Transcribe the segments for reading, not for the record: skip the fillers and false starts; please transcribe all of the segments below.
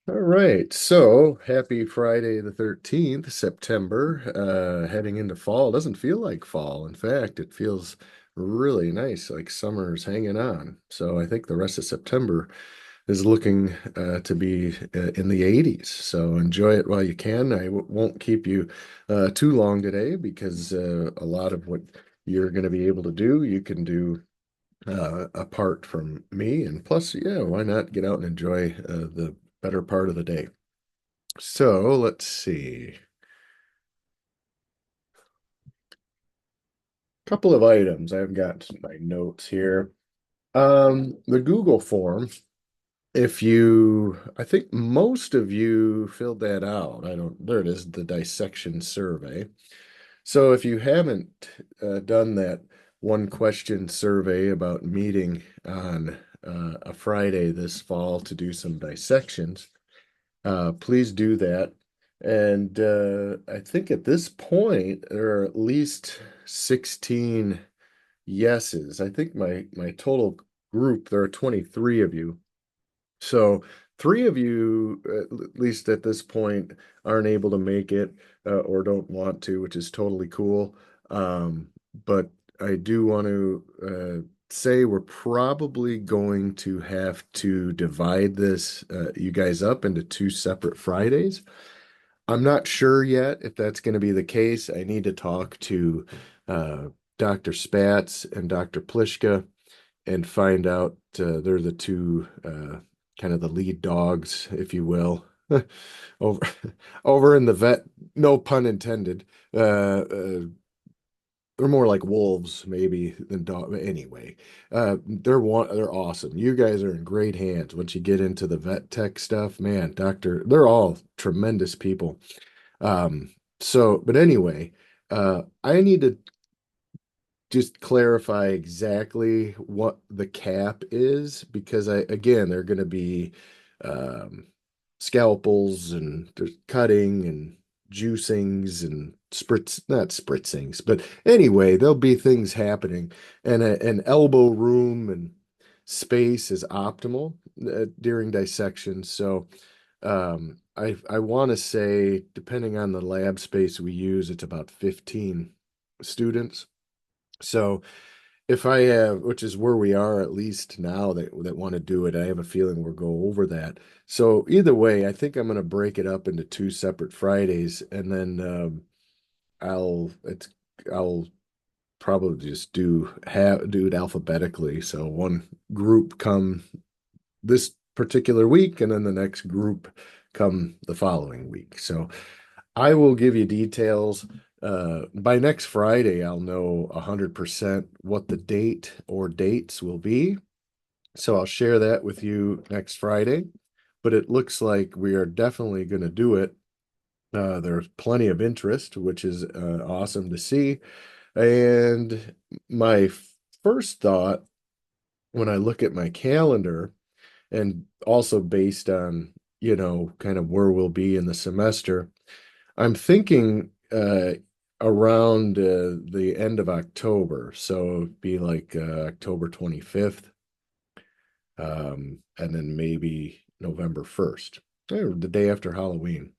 All right. So happy Friday the 13th, September, heading into fall. Doesn't feel like fall. In fact, it feels really nice, like summer's hanging on. So I think the rest of September is looking to be in the 80s. So enjoy it while you can. I w won't keep you too long today because a lot of what you're going to be able to do, you can do apart from me. And plus, yeah, why not get out and enjoy the better part of the day? So let's see. Couple of items. I've got my notes here. The Google form, if you, I think most of you filled that out. I don't, there it is, the dissection survey. So if you haven't done that one question survey about meeting on a Friday this fall to do some dissections, please do that. And I think at this point, there are at least 16 yeses. I think my total group, there are 23 of you. So three of you, at least at this point, aren't able to make it or don't want to, which is totally cool. But I do want to say we're probably going to have to divide this, you guys up into two separate Fridays. I'm not sure yet if that's going to be the case. I need to talk to uh, Dr. Spatz and Dr. Plishka and find out they're the two kind of the lead dogs, if you will, over over in the vet. No pun intended. They're more like wolves, maybe than dog. Anyway, they're awesome. You guys are in great hands once you get into the vet tech stuff, man. They're all tremendous people. But anyway, I need to just clarify exactly what the cap is because again, they're going to be um, scalpels and there's cutting and juicings and not spritzings, but anyway, there'll be things happening and an elbow room and space is optimal during dissection. So, I want to say, depending on the lab space we use, it's about 15 students. So if I have, which is where we are at least now that want to do it, I have a feeling we'll go over that. So either way, I think I'm going to break it up into two separate Fridays, and then I'll probably just do it alphabetically. So one group come this particular week, and then the next group come the following week. So I will give you details. By next Friday, I'll know 100% what the date or dates will be. So I'll share that with you next Friday. But it looks like we are definitely going to do it. There's plenty of interest, which is awesome to see. And my first thought when I look at my calendar, and also based on, kind of where we'll be in the semester, I'm thinking around the end of October. So it'd be like October 25th, and then maybe November 1st, or the day after Halloween,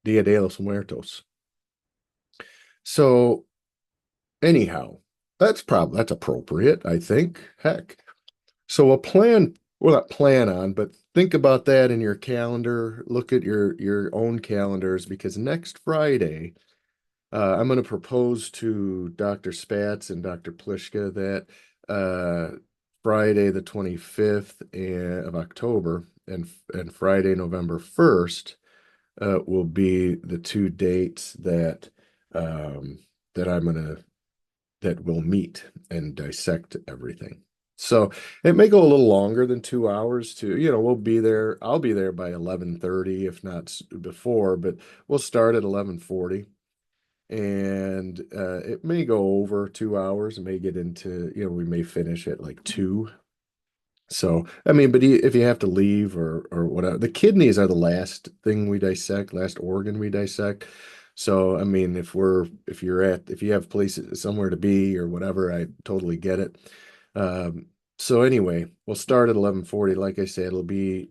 Dia de los Muertos. So anyhow, that's appropriate, I think. Heck. So well, not plan on, but think about that in your calendar. Look at your own calendars because next Friday, I'm going to propose to Dr. Spatz and Dr. Plishka that Friday the 25th of October and Friday November 1st will be the two dates um, that I'm gonna that will meet and dissect everything. So it may go a little longer than 2 hours to, we'll be there. I'll be there by 11:30, if not before, but we'll start at 11:40 and it may go over 2 hours. It may get into, we may finish at like two. So, I mean, but if you have to leave or whatever, the kidneys are the last thing we dissect, last organ we dissect. So, I mean, if you have places somewhere to be or whatever, I totally get it. So anyway, we'll start at 11:40. Like I said, it'll be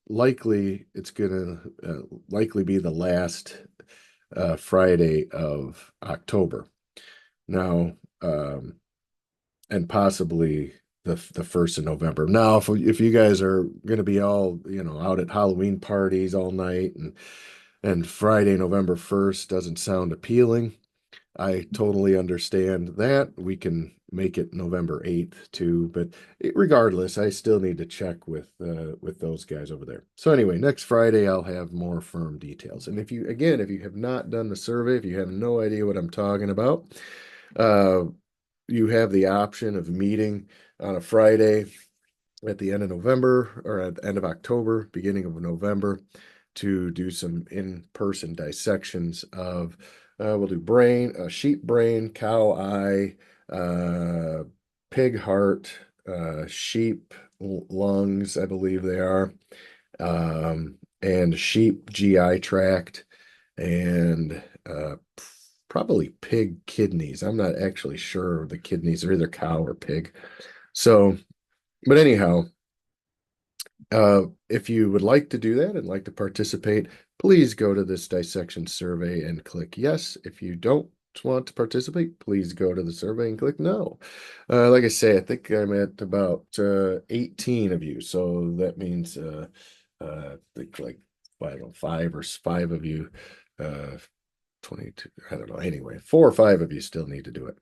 likely it's gonna likely be the last Friday of October. Now, and possibly the first of November. Now, if you guys are gonna be all, out at Halloween parties all night and Friday, November 1st doesn't sound appealing, I totally understand that. We can make it November 8th too, but regardless, I still need to check with those guys over there. So anyway, next Friday I'll have more firm details. And if you have not done the survey, if you have no idea what I'm talking about, uh, you have the option of meeting on a Friday at the end of November or at the end of October, beginning of November, to do some in-person dissections of we'll do brain, sheep brain, cow eye, uh, pig heart, sheep lungs, I believe they are, and sheep GI tract, and probably pig kidneys. I'm not actually sure the kidneys are either cow or pig. So, but anyhow, if you would like to do that and like to participate, please go to this dissection survey and click yes. If you don't want to participate, please go to the survey and click no. Like I say, I think I'm at about 18 of you. So that means I think like, I don't know, five of you, uh, 22, I don't know. Anyway, 4 or 5 of you still need to do it.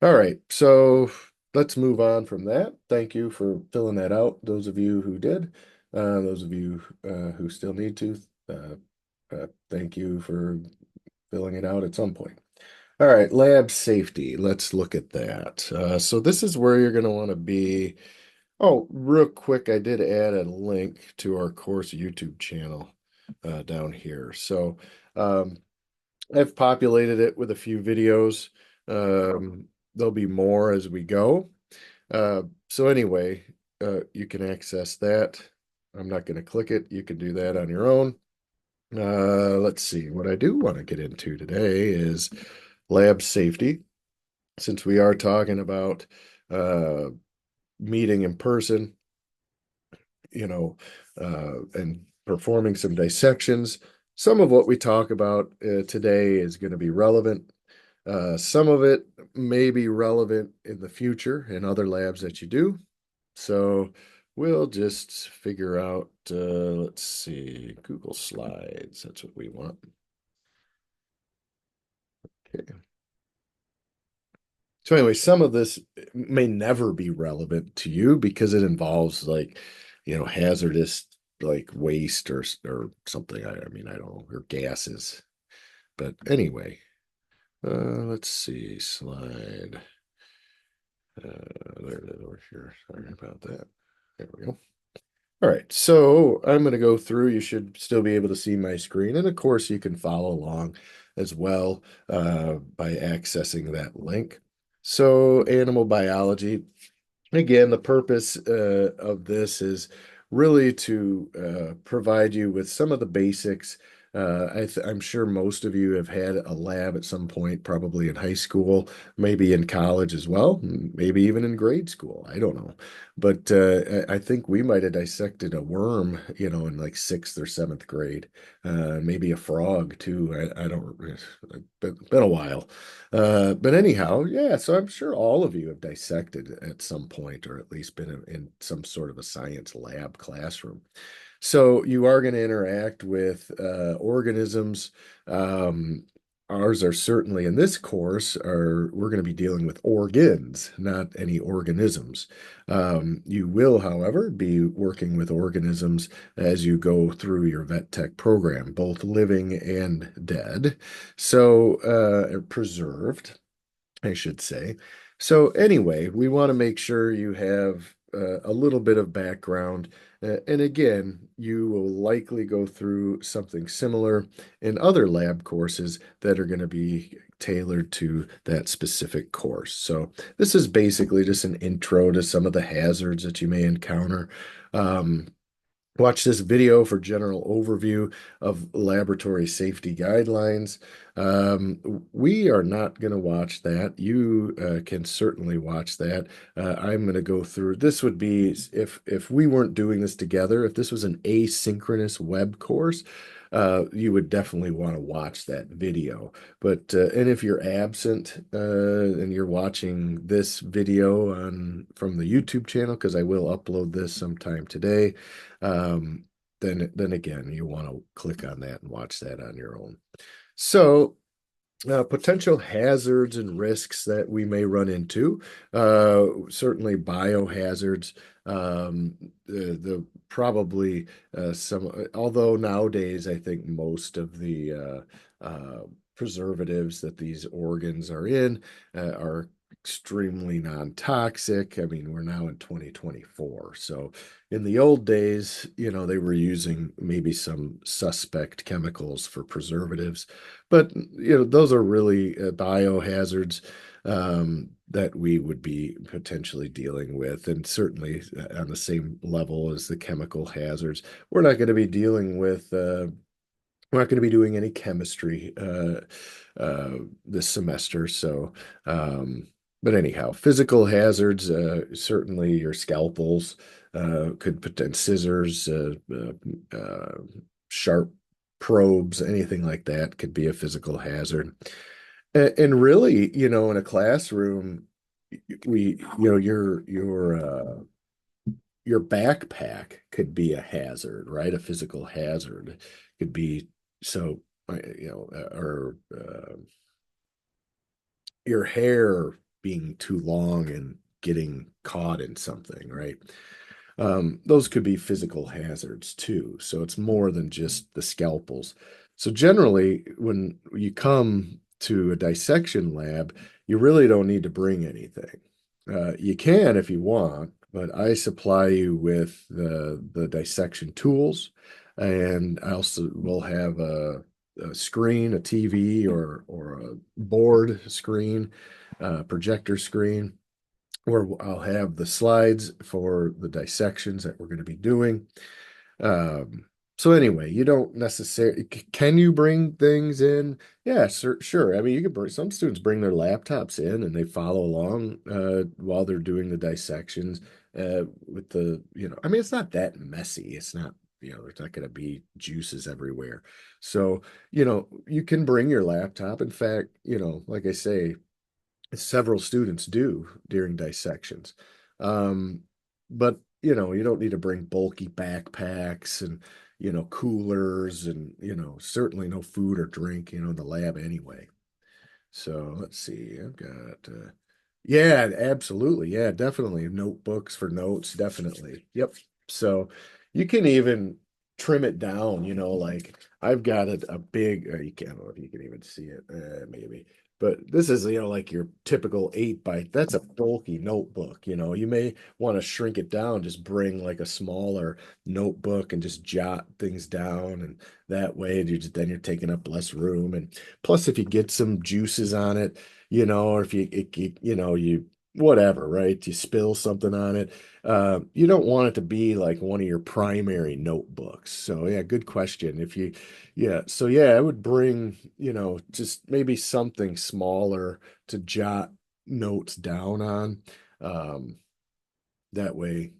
All right, so let's move on from that. Thank you for filling that out. Those of you who did, those of you who still need to, thank you for filling it out at some point. All right, lab safety. Let's look at that. So this is where you're going to want to be. Oh, real quick, I did add a link to our course YouTube channel down here. So I've populated it with a few videos. There'll be more as we go. So anyway, you can access that. I'm not going to click it. You can do that on your own. Let's see. What I do want to get into today is lab safety. Since we are talking about uh, meeting in person, and performing some dissections, some of what we talk about today is going to be relevant. Some of it may be relevant in the future in other labs that you do. So we'll just figure out, let's see, Google Slides. That's what we want. Okay. So anyway, some of this may never be relevant to you because it involves like, hazardous like waste or something. I mean, I don't know, or gases. But anyway, let's see, slide. There it is over here. Sorry about that. There we go. All right, so I'm going to go through. You should still be able to see my screen. And of course, you can follow along as well by accessing that link. So, animal biology. Again, the purpose of this is really to provide you with some of the basics. I'm sure most of you have had a lab at some point, probably in high school, maybe in college as well, maybe even in grade school. I don't know. But I think we might have dissected a worm, in like sixth or seventh grade, maybe a frog too. I don't, been a while. But anyhow, yeah, so I'm sure all of you have dissected at some point, or at least been in some sort of a science lab classroom. So you are going to interact with organisms. Um, Ours are certainly in this course we're going to be dealing with organs, not any organisms. You will, however, be working with organisms as you go through your vet tech program, both living and dead. So preserved, I should say. So anyway, we want to make sure you have a little bit of background. And again, you will likely go through something similar in other lab courses that are going to be tailored to that specific course. So this is basically just an intro to some of the hazards that you may encounter. Um, Watch this video for general overview of laboratory safety guidelines. We are not going to watch that. You can certainly watch that. I'm going to go through. This would be if we weren't doing this together, if this was an asynchronous web course, you would definitely want to watch that video. But and if you're absent and you're watching this video on from the YouTube channel, because I will upload this sometime today, um, then again, you want to click on that and watch that on your own. So, potential hazards and risks that we may run into, certainly biohazards. The probably some, although nowadays I think most of the preservatives that these organs are in are extremely non-toxic. I mean, we're now in 2024. So in the old days, they were using maybe some suspect chemicals for preservatives, but those are really biohazards that we would be potentially dealing with, and certainly on the same level as the chemical hazards. We're not going to be dealing with we're not going to be doing any chemistry this semester. So, but anyhow, physical hazards, certainly your scalpels could put in scissors, sharp probes, anything like that could be a physical hazard. And really, in a classroom, your backpack could be a hazard, right? A physical hazard could be so, or your hair being too long and getting caught in something, right? Those could be physical hazards too. So it's more than just the scalpels. So generally, when you come to a dissection lab, you really don't need to bring anything. You can if you want, but I supply you with the dissection tools, and I also will have a screen, a TV or a board screen, projector screen, where I'll have the slides for the dissections that we're going to be doing. Um, so anyway, you don't necessarily, can you bring things in? Yeah, sure. I mean, you can bring, some students bring their laptops in and they follow along while they're doing the dissections with I mean, it's not that messy. It's not, there's not going to be juices everywhere. So, you can bring your laptop. In fact, like I say, several students do during dissections. Um, but you don't need to bring bulky backpacks and coolers and certainly no food or drink in the lab anyway. So let's see. I've got yeah, absolutely. Yeah, definitely. Notebooks for notes, definitely. Yep. So you can even trim it down, like I've got a big you can't, I don't know if you can even see it, maybe. But this is, like your typical 8 by, that's a bulky notebook. You may want to shrink it down, just bring like a smaller notebook and just jot things down. And that way then you're taking up less room. And plus, if you get some juices on it, or if you whatever, right? You spill something on it. You don't want it to be like one of your primary notebooks. So yeah, good question. Yeah, so yeah, I would bring, just maybe something smaller to jot notes down on. Um, that way,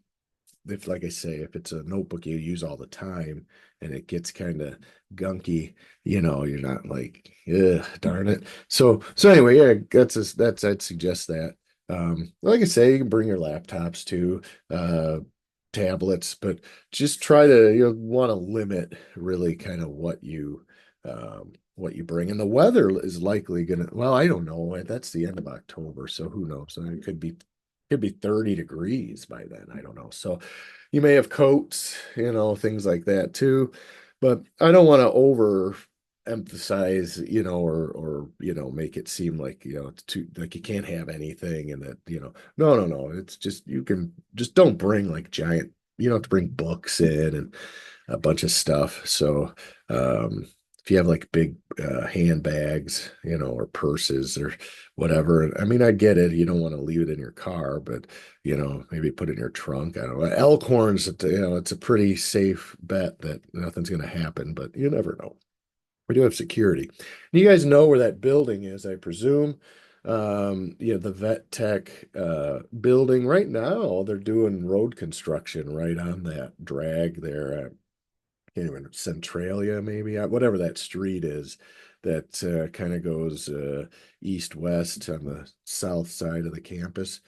if like I say, if it's a notebook you use all the time and it gets kind of gunky, you're not like, ugh, darn it. So anyway, yeah, I'd suggest that. Like I say, you can bring your laptops too, uh, tablets, but just try to, want to limit really kind of what you bring. And the weather is likely gonna, well, I don't know. That's the end of October, so who knows? So it could be 30 degrees by then. I don't know. So you may have coats, things like that too. But I don't want to over emphasize, or make it seem like, it's too like you can't have anything and that, no. It's just you can just don't bring like giant, you don't have to bring books in and a bunch of stuff. So if you have like big handbags, or purses or whatever. I mean, I get it. You don't want to leave it in your car, but maybe put it in your trunk. I don't know. Elk horns, it's a pretty safe bet that nothing's going to happen, but you never know. We do have security. And you guys know where that building is, I presume. The Vet Tech building right now, they're doing road construction right on that drag there. Can't even Centralia, maybe whatever that street is that kind of goes east-west on the south side of the campus.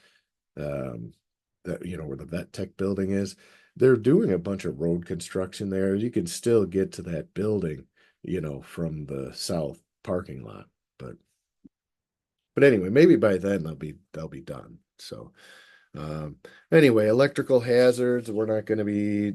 Um, that where the Vet Tech building is. They're doing a bunch of road construction there. You can still get to that building, from the south parking lot. But anyway, maybe by then they'll be done. So um, anyway, electrical hazards, we're not going to be,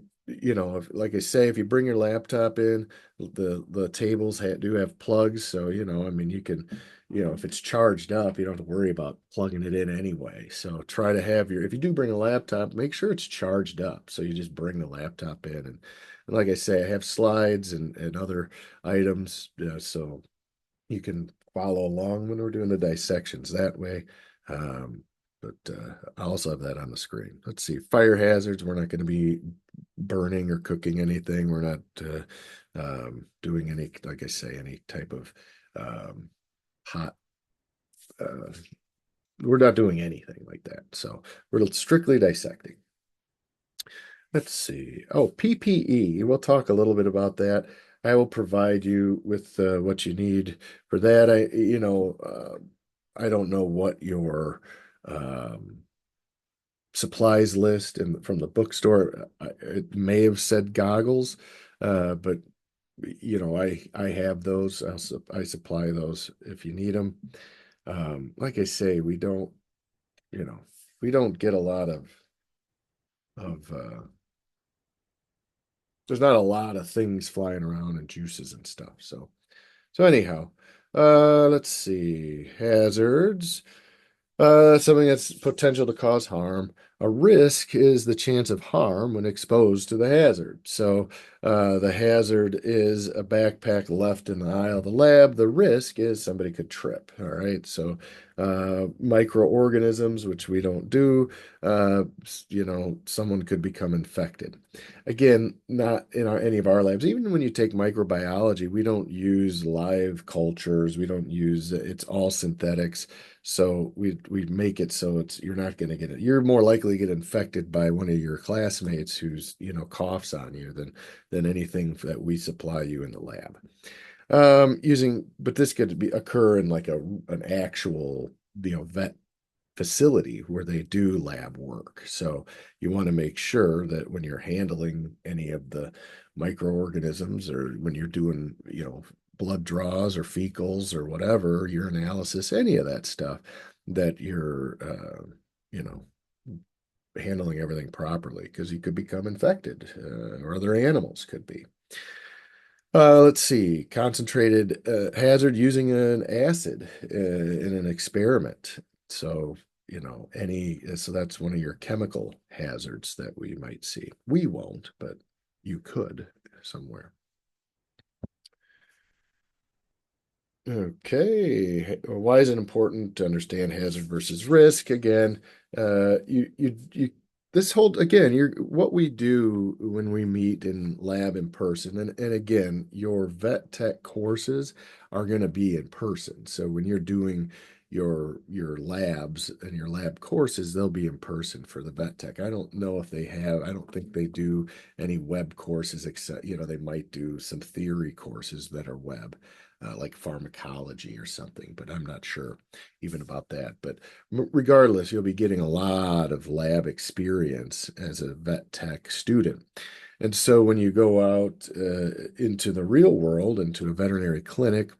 like I say, if you bring your laptop in, the tables do have plugs. So, I mean, you can, if it's charged up, you don't have to worry about plugging it in anyway. So try to have if you do bring a laptop, make sure it's charged up. So you just bring the laptop in. And like I say, I have slides and other items. So you can follow along when we're doing the dissections that way. Um, but I also have that on the screen. Let's see, fire hazards. We're not going to be burning or cooking anything. We're not doing any, like I say, any type of hot. Uh, we're not doing anything like that. So we're strictly dissecting. Let's see. Oh, PPE. We'll talk a little bit about that. I will provide you with what you need for that. I don't know what your um, supplies list and from the bookstore. It may have said goggles, but I have those. I supply those if you need them. Like I say, you know, we don't get a lot of there's not a lot of things flying around and juices and stuff. So anyhow, let's see. Hazards. Something that's potential to cause harm. A risk is the chance of harm when exposed to the hazard. So, the hazard is a backpack left in the aisle of the lab. The risk is somebody could trip. All right. So, microorganisms, which we don't do, someone could become infected. Again, not in any of our labs. Even when you take microbiology, we don't use live cultures. We don't use it's all synthetics. So we make it so you're not going to get it. You're more likely to get infected by one of your classmates who's coughs on you than anything that we supply you in the lab. But this could occur in like an actual vet facility where they do lab work. So you want to make sure that when you're handling any of the microorganisms or when you're doing, blood draws or fecals or whatever, urinalysis, any of that stuff, that you're, you know, handling everything properly because you could become infected or other animals could be. Let's see, concentrated hazard using an acid in an experiment. So, so that's one of your chemical hazards that we might see. We won't, but you could somewhere. Okay. Why is it important to understand hazard versus risk? Again, this whole, again, what we do when we meet in lab in person, and again, your vet tech courses are going to be in person. So when you're doing your labs and your lab courses, they'll be in person for the vet tech. I don't think they do any web courses except, they might do some theory courses that are web like pharmacology or something, but I'm not sure even about that. But regardless, you'll be getting a lot of lab experience as a vet tech student. And so when you go out into the real world, into a veterinary clinic,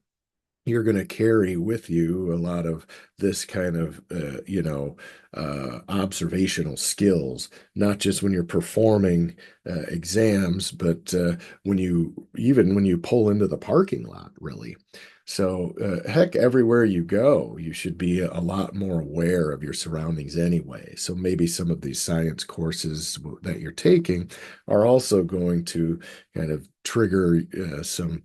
you're going to carry with you a lot of this kind of, observational skills, not just when you're performing exams, but even when you pull into the parking lot, really. So, heck, everywhere you go, you should be a lot more aware of your surroundings anyway. So maybe some of these science courses that you're taking are also going to kind of trigger some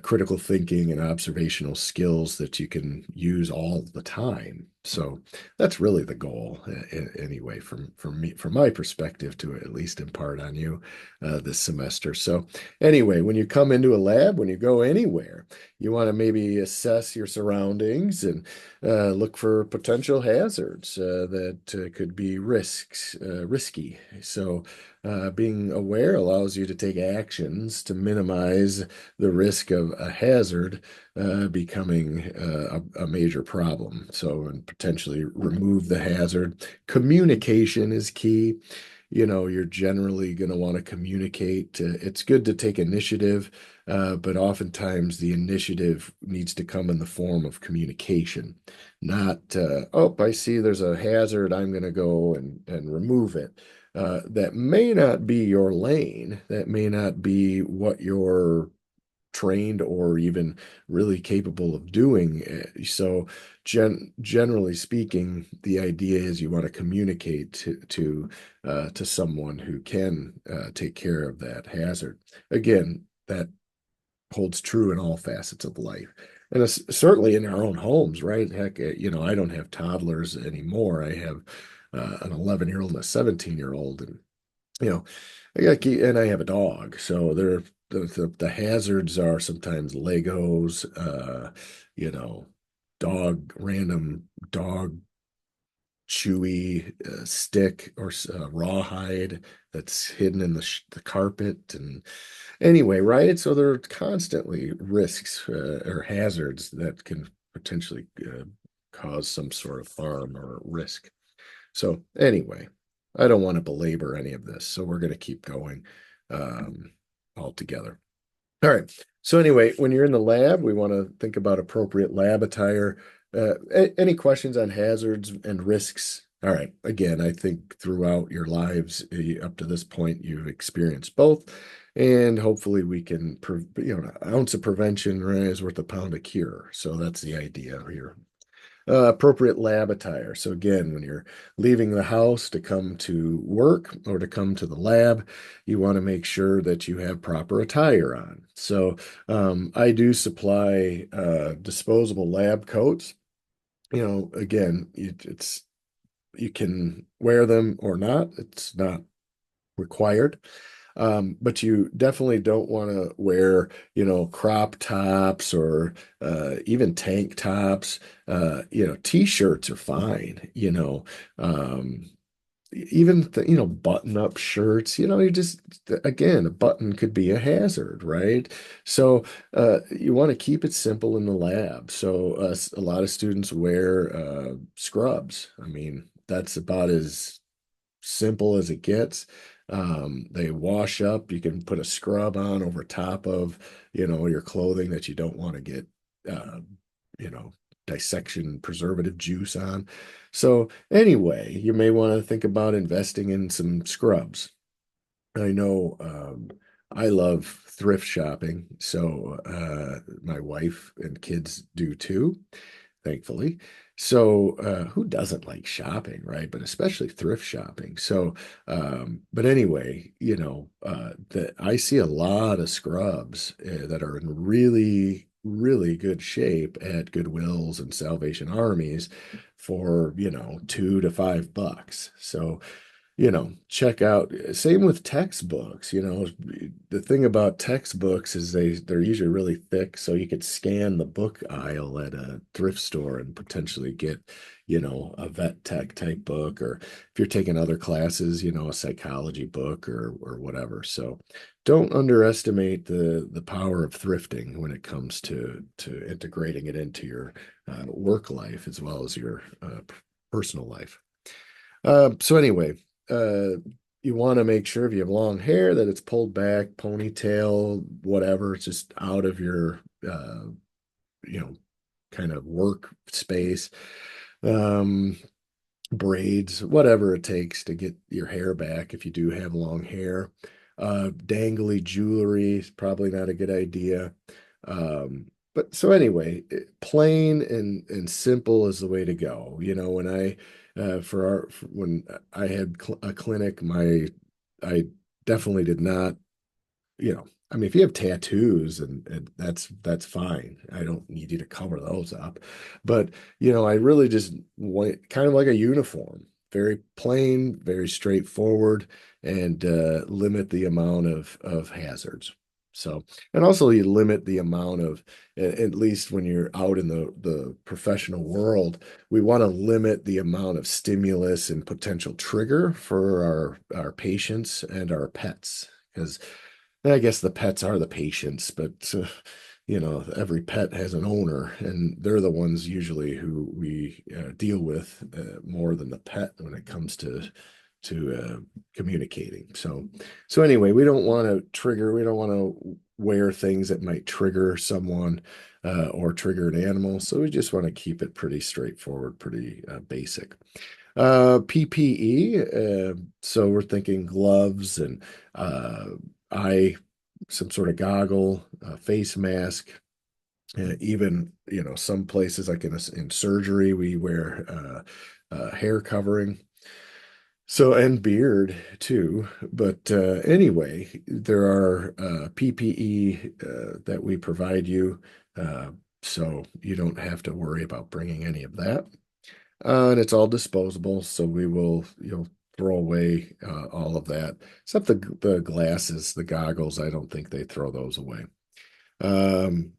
critical thinking and observational skills that you can use all the time. So that's really the goal, anyway, from me, from my perspective, to at least impart on you this semester. So anyway, when you come into a lab, when you go anywhere, you want to maybe assess your surroundings and look for potential hazards that could be risky. So, being aware allows you to take actions to minimize the risk of a hazard becoming a major problem. So, and potentially remove the hazard. Communication is key. You're generally going to want to communicate. It's good to take initiative, but oftentimes the initiative needs to come in the form of communication, not, oh, I see there's a hazard, I'm going to go and remove it. That may not be your lane. That may not be what you're trained or even really capable of doing. So, generally speaking, the idea is you want to communicate to someone who can take care of that hazard. Again, that holds true in all facets of life. And it's certainly in our own homes, right? Heck, I don't have toddlers anymore. I have an 11-year-old and a 17-year-old, and you know, and I have a dog. So the hazards are sometimes Legos, you know, random dog chewy stick or rawhide that's hidden in the carpet. And anyway, right? So there are constantly risks or hazards that can potentially cause some sort of harm or risk. So anyway, I don't want to belabor any of this, so we're going to keep going all together. All right. So anyway, when you're in the lab, we want to think about appropriate lab attire. Any questions on hazards and risks? All right. Again, I think throughout your lives up to this point, you've experienced both, and hopefully we can, an ounce of prevention, right, is worth a pound of cure. So that's the idea here. Appropriate lab attire. So again, when you're leaving the house to come to work or to come to the lab, you want to make sure that you have proper attire on. So I do supply disposable lab coats. Again, you can wear them or not. It's not required. But you definitely don't want to wear, crop tops or even tank tops. T-shirts are fine, even button-up shirts, you just, again, a button could be a hazard, right? So you want to keep it simple in the lab. So a lot of students wear scrubs. I mean, that's about as simple as it gets. They wash up. You can put a scrub on over top of, your clothing that you don't want to get, uh, you know, dissection preservative juice on. So anyway, you may want to think about investing in some scrubs. I know I love thrift shopping, so my wife and kids do too, thankfully. So, who doesn't like shopping, right? But especially thrift shopping. So, but anyway, I see a lot of scrubs that are in really, really good shape at Goodwills and Salvation Armies for, $2 to $5. So, check out, same with textbooks. The thing about textbooks is they're usually really thick, so you could scan the book aisle at a thrift store and potentially get, a vet tech type book, or if you're taking other classes, a psychology book or whatever. So don't underestimate the power of thrifting when it comes to integrating it into your work life as well as your personal life. So anyway, uh, you want to make sure if you have long hair that it's pulled back, ponytail, whatever, it's just out of your, you know, kind of work space, um, braids, whatever it takes to get your hair back if you do have long hair. Dangly jewelry is probably not a good idea. Um, but so anyway, plain and simple is the way to go. You know, when when I had a clinic, I definitely did not, I mean, if you have tattoos and that's fine. I don't need you to cover those up. But, I really just want kind of like a uniform, very plain, very straightforward, and limit the amount of hazards. So, and also you limit the amount of, at least when you're out in the professional world, we want to limit the amount of stimulus and potential trigger for our patients and our pets. Because I guess the pets are the patients, but every pet has an owner, and they're the ones usually who we deal with more than the pet when it comes to communicating. So anyway, we don't want to trigger. We don't want to wear things that might trigger someone or trigger an animal. So we just want to keep it pretty straightforward, pretty basic. PPE. So we're thinking gloves and uh, eye, some sort of goggle, face mask. Even, some places like in surgery, we wear hair covering. So, and beard too. But anyway, there are PPE that we provide you. Uh, so you don't have to worry about bringing any of that. And it's all disposable, so you'll throw away all of that, except the glasses, the goggles. I don't think they throw those away.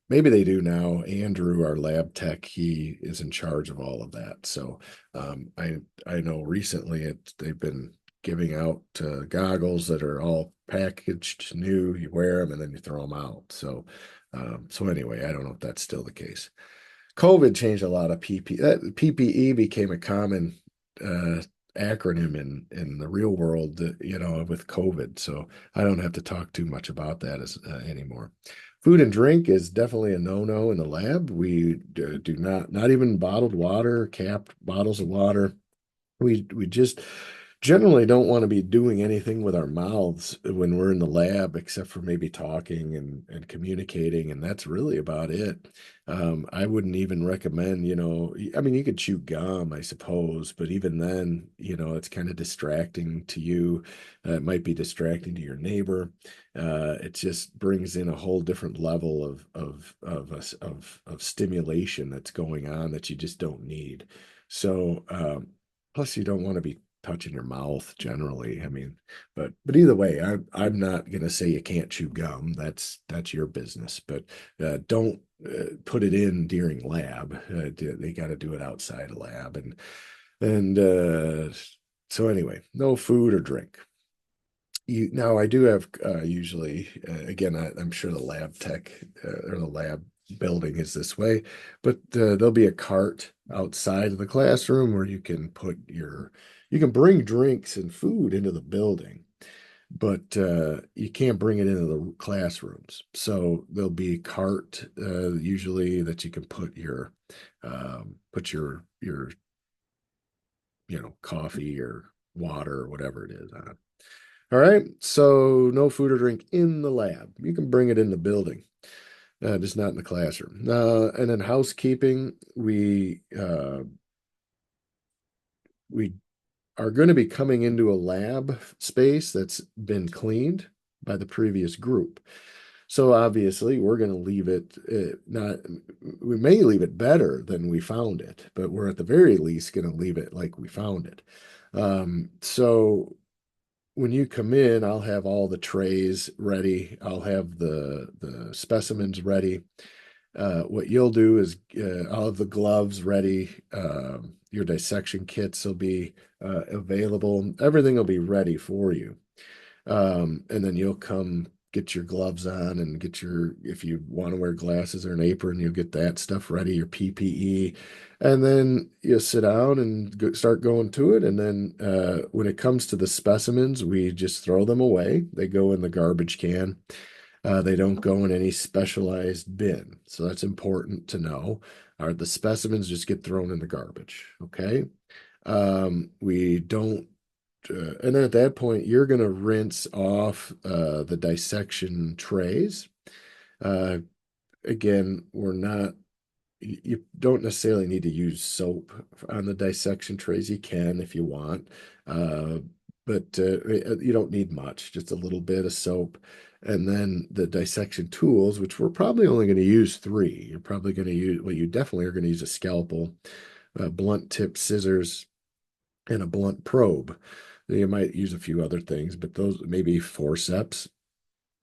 Maybe they do now. Andrew, our lab tech, he is in charge of all of that. So I know recently they've been giving out goggles that are all packaged new. You wear them and then you throw them out. So anyway, I don't know if that's still the case. COVID changed a lot of PP. PPE became a common uh, acronym in the real world, with COVID. So I don't have to talk too much about that anymore. Food and drink is definitely a no-no in the lab. We do not even bottled water, capped bottles of water. We just generally don't want to be doing anything with our mouths when we're in the lab, except for maybe talking and communicating, and that's really about it. I wouldn't even recommend, I mean, you could chew gum, I suppose, but even then, it's kind of distracting to you. It might be distracting to your neighbor. It just brings in a whole different level of stimulation that's going on that you just don't need. So, plus, you don't want to be touching your mouth generally. I mean, but either way, I'm not gonna say you can't chew gum. That's your business. But don't put it in during lab. They got to do it outside of lab, and so anyway, no food or drink. Now I do have usually again I'm sure the lab tech or the lab building is this way, but there'll be a cart outside of the classroom where you can bring drinks and food into the building, but you can't bring it into the classrooms. So there'll be a cart usually that you can put your coffee or water or whatever it is on. All right, so no food or drink in the lab. You can bring it in the building, just not in the classroom. And then housekeeping, we are going to be coming into a lab space that's been cleaned by the previous group. So obviously, we're going to leave it not. We may leave it better than we found it, but we're at the very least going to leave it like we found it. So when you come in, I'll have all the trays ready. I'll have the specimens ready. What you'll do is I'll have the gloves ready. Your dissection kits will be available. Everything will be ready for you. And then you'll come get your gloves on and if you want to wear glasses or an apron, you'll get that stuff ready, your PPE. And then you sit down and start going to it. And then when it comes to the specimens, we just throw them away. They go in the garbage can. They don't go in any specialized bin. So that's important to know. The specimens just get thrown in the garbage. Okay. We don't and then at that point, you're going to rinse off the dissection trays. Uh, again, we're not, you don't necessarily need to use soap on the dissection trays. You can if you want, uh, but you don't need much, just a little bit of soap. And then the dissection tools, which we're probably only going to use three. You're probably going to use, well, you definitely are going to use a scalpel, blunt tip scissors, and a blunt probe. You might use a few other things, but those maybe forceps.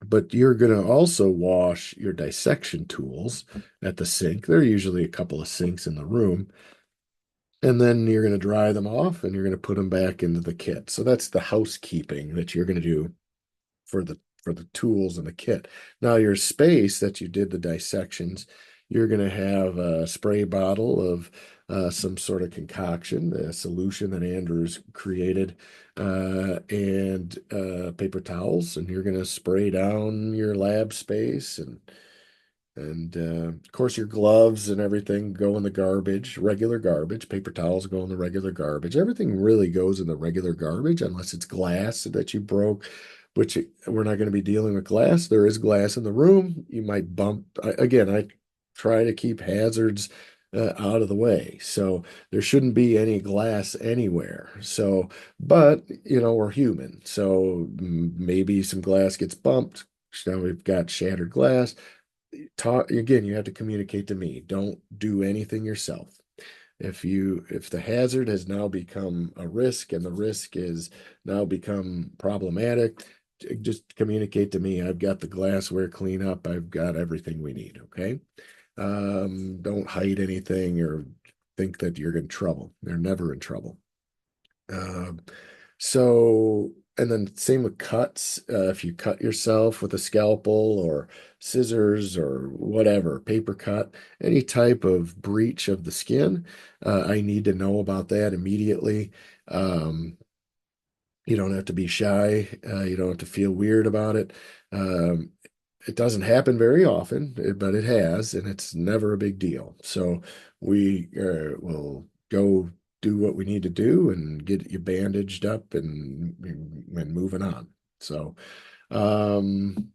But you're going to also wash your dissection tools at the sink. There are usually a couple of sinks in the room. And then you're going to dry them off and you're going to put them back into the kit. So that's the housekeeping that you're going to do for the tools and the kit. Now your space that you did the dissections, you're going to have a spray bottle of some sort of concoction, a solution that Andrew's created, and paper towels, and you're going to spray down your lab space and of course, your gloves and everything go in the garbage, regular garbage. Paper towels go in the regular garbage. Everything really goes in the regular garbage unless it's glass that you broke, which we're not going to be dealing with glass. There is glass in the room. You might bump. Again, I try to keep hazards out of the way. So there shouldn't be any glass anywhere. So, but, we're human. So maybe some glass gets bumped. Now we've got shattered glass. Talk again, you have to communicate to me. Don't do anything yourself. If the hazard has now become a risk and the risk is now become problematic, just communicate to me. I've got the glassware cleanup. I've got everything we need. Okay. Don't hide anything or think that you're in trouble. They're never in trouble. Um, so, and then same with cuts. If you cut yourself with a scalpel or scissors or whatever, paper cut, any type of breach of the skin, I need to know about that immediately. Um, you don't have to be shy. You don't have to feel weird about it. Um, it doesn't happen very often, but it has, and it's never a big deal. So we will go do what we need to do and get you bandaged up and moving on. Um,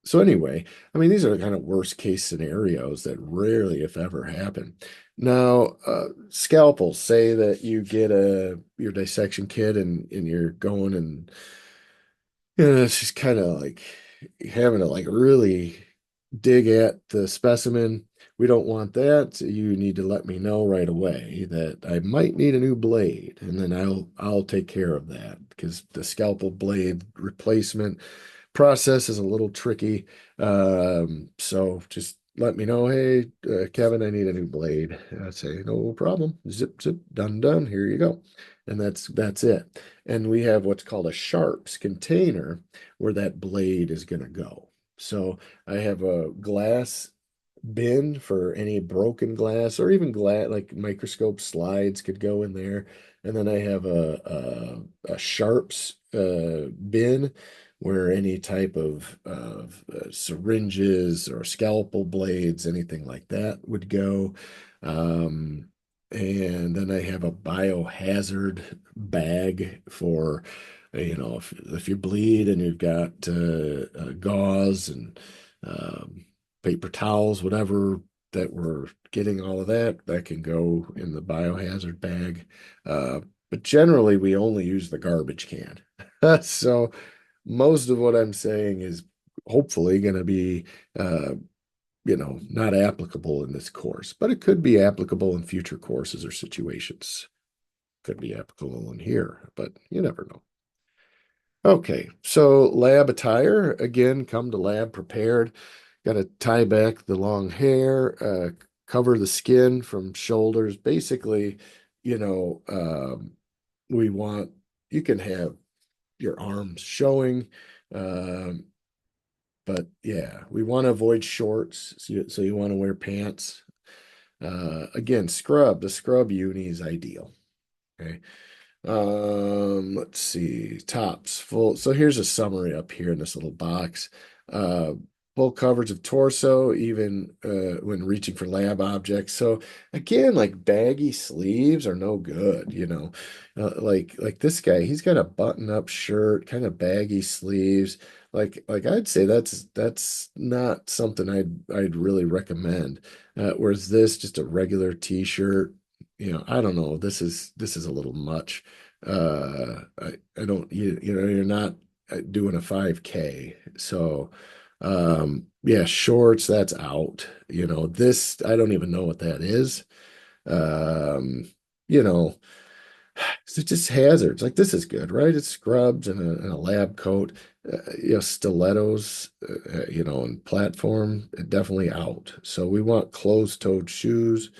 so anyway, I mean, these are kind of worst case scenarios that rarely, if ever, happen. Now, scalpels, say that you get your dissection kit and you're going and it's just kind of like having to like really dig at the specimen. We don't want that. You need to let me know right away that I might need a new blade, and then I'll take care of that because the scalpel blade replacement process is a little tricky. So just let me know, hey, Kevin, I need a new blade. I say, no problem. Zip, zip, done, done. Here you go. And that's it. And we have what's called a sharps container where that blade is going to go. So I have a glass bin for any broken glass or even glass like microscope slides could go in there. And then I have a sharps bin where any type of syringes or scalpel blades, anything like that would go. Um, and then I have a biohazard bag for, if you bleed and you've got gauze and um, paper towels, whatever that we're getting, all of that can go in the biohazard bag. But generally, we only use the garbage can. So most of what I'm saying is hopefully going to be, not applicable in this course, but it could be applicable in future courses or situations. Could be applicable in here, but you never know. Okay, so lab attire, again, come to lab prepared. Got to tie back the long hair, cover the skin from shoulders. Basically, you know, um, we want, you can have your arms showing, um, but yeah, we want to avoid shorts. So you want to wear pants. Again, the scrub uni is ideal. Okay. Let's see, tops full. So here's a summary up here in this little box. Uh, full coverage of torso, even when reaching for lab objects. So again, like baggy sleeves are no good, you know. Like this guy, he's got a button-up shirt, kind of baggy sleeves. Like I'd say that's not something I'd really recommend. Whereas this, just a regular t-shirt, you know, I don't know. This is a little much. I don't you know you're not doing a 5K, so. Yeah, shorts, that's out. You know, this, I don't even know what that is. Um, you know, it's just hazards. Like this is good, right? It's scrubs and a lab coat. You know, stilettos, you know, and platform, definitely out. So we want closed-toed shoes.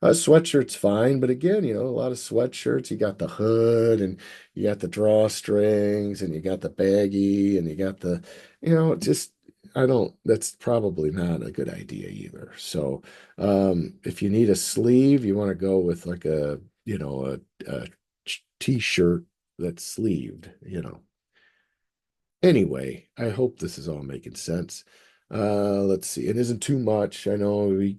Sweatshirt's fine, but again, you know, a lot of sweatshirts, you got the hood and you got the drawstrings and you got the baggy and you got the, you know, just I don't, that's probably not a good idea either. So, if you need a sleeve, you want to go with like a, you know, a t-shirt that's sleeved, you know. Anyway, I hope this is all making sense. Let's see. It isn't too much. I know you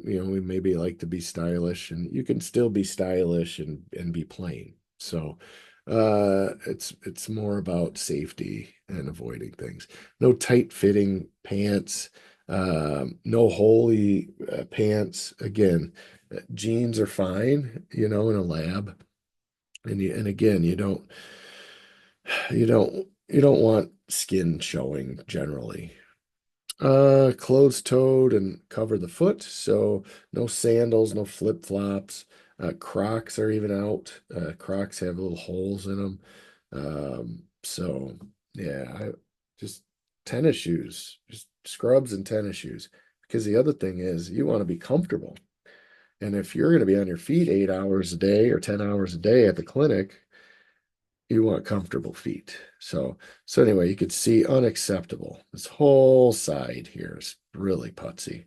know, we maybe like to be stylish and you can still be stylish and be plain. So, it's more about safety and avoiding things. No tight fitting pants, no holey pants. Again, jeans are fine, you know, in a lab. And again, you don't want skin showing generally. Closed-toed and cover the foot, so no sandals, no flip-flops. Crocs are even out. Crocs have little holes in them. So yeah, just tennis shoes, just scrubs and tennis shoes. Because the other thing is you want to be comfortable. And if you're going to be on your feet 8 hours a day or 10 hours a day at the clinic, you want comfortable feet. So anyway, you could see unacceptable. This whole side here is really putsy.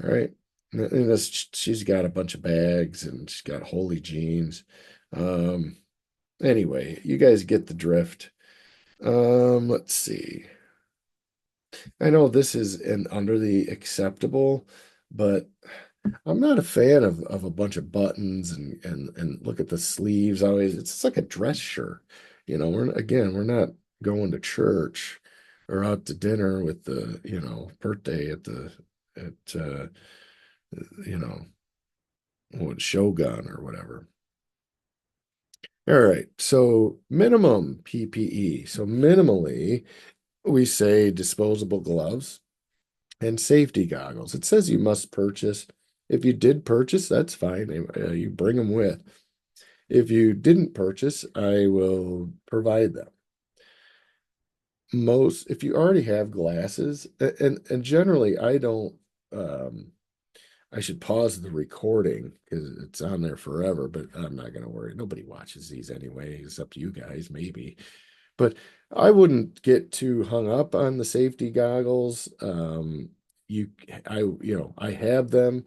All right. And this, she's got a bunch of bags and she's got holy jeans. Um, anyway, you guys get the drift. Let's see. I know this is in under the acceptable, but I'm not a fan of a bunch of buttons and look at the sleeves always. It's like a dress shirt. You know, we're not going to church or out to dinner with the, you know, birthday at you know, what Shogun or whatever. All right. So minimum PPE. So minimally, we say disposable gloves and safety goggles. It says you must purchase. If you did purchase, that's fine. You bring them with. If you didn't purchase, I will provide them. If you already have glasses, and generally, I don't. I should pause the recording because it's on there forever, but I'm not going to worry. Nobody watches these anyway. It's up to you guys, maybe. But I wouldn't get too hung up on the safety goggles. I have them.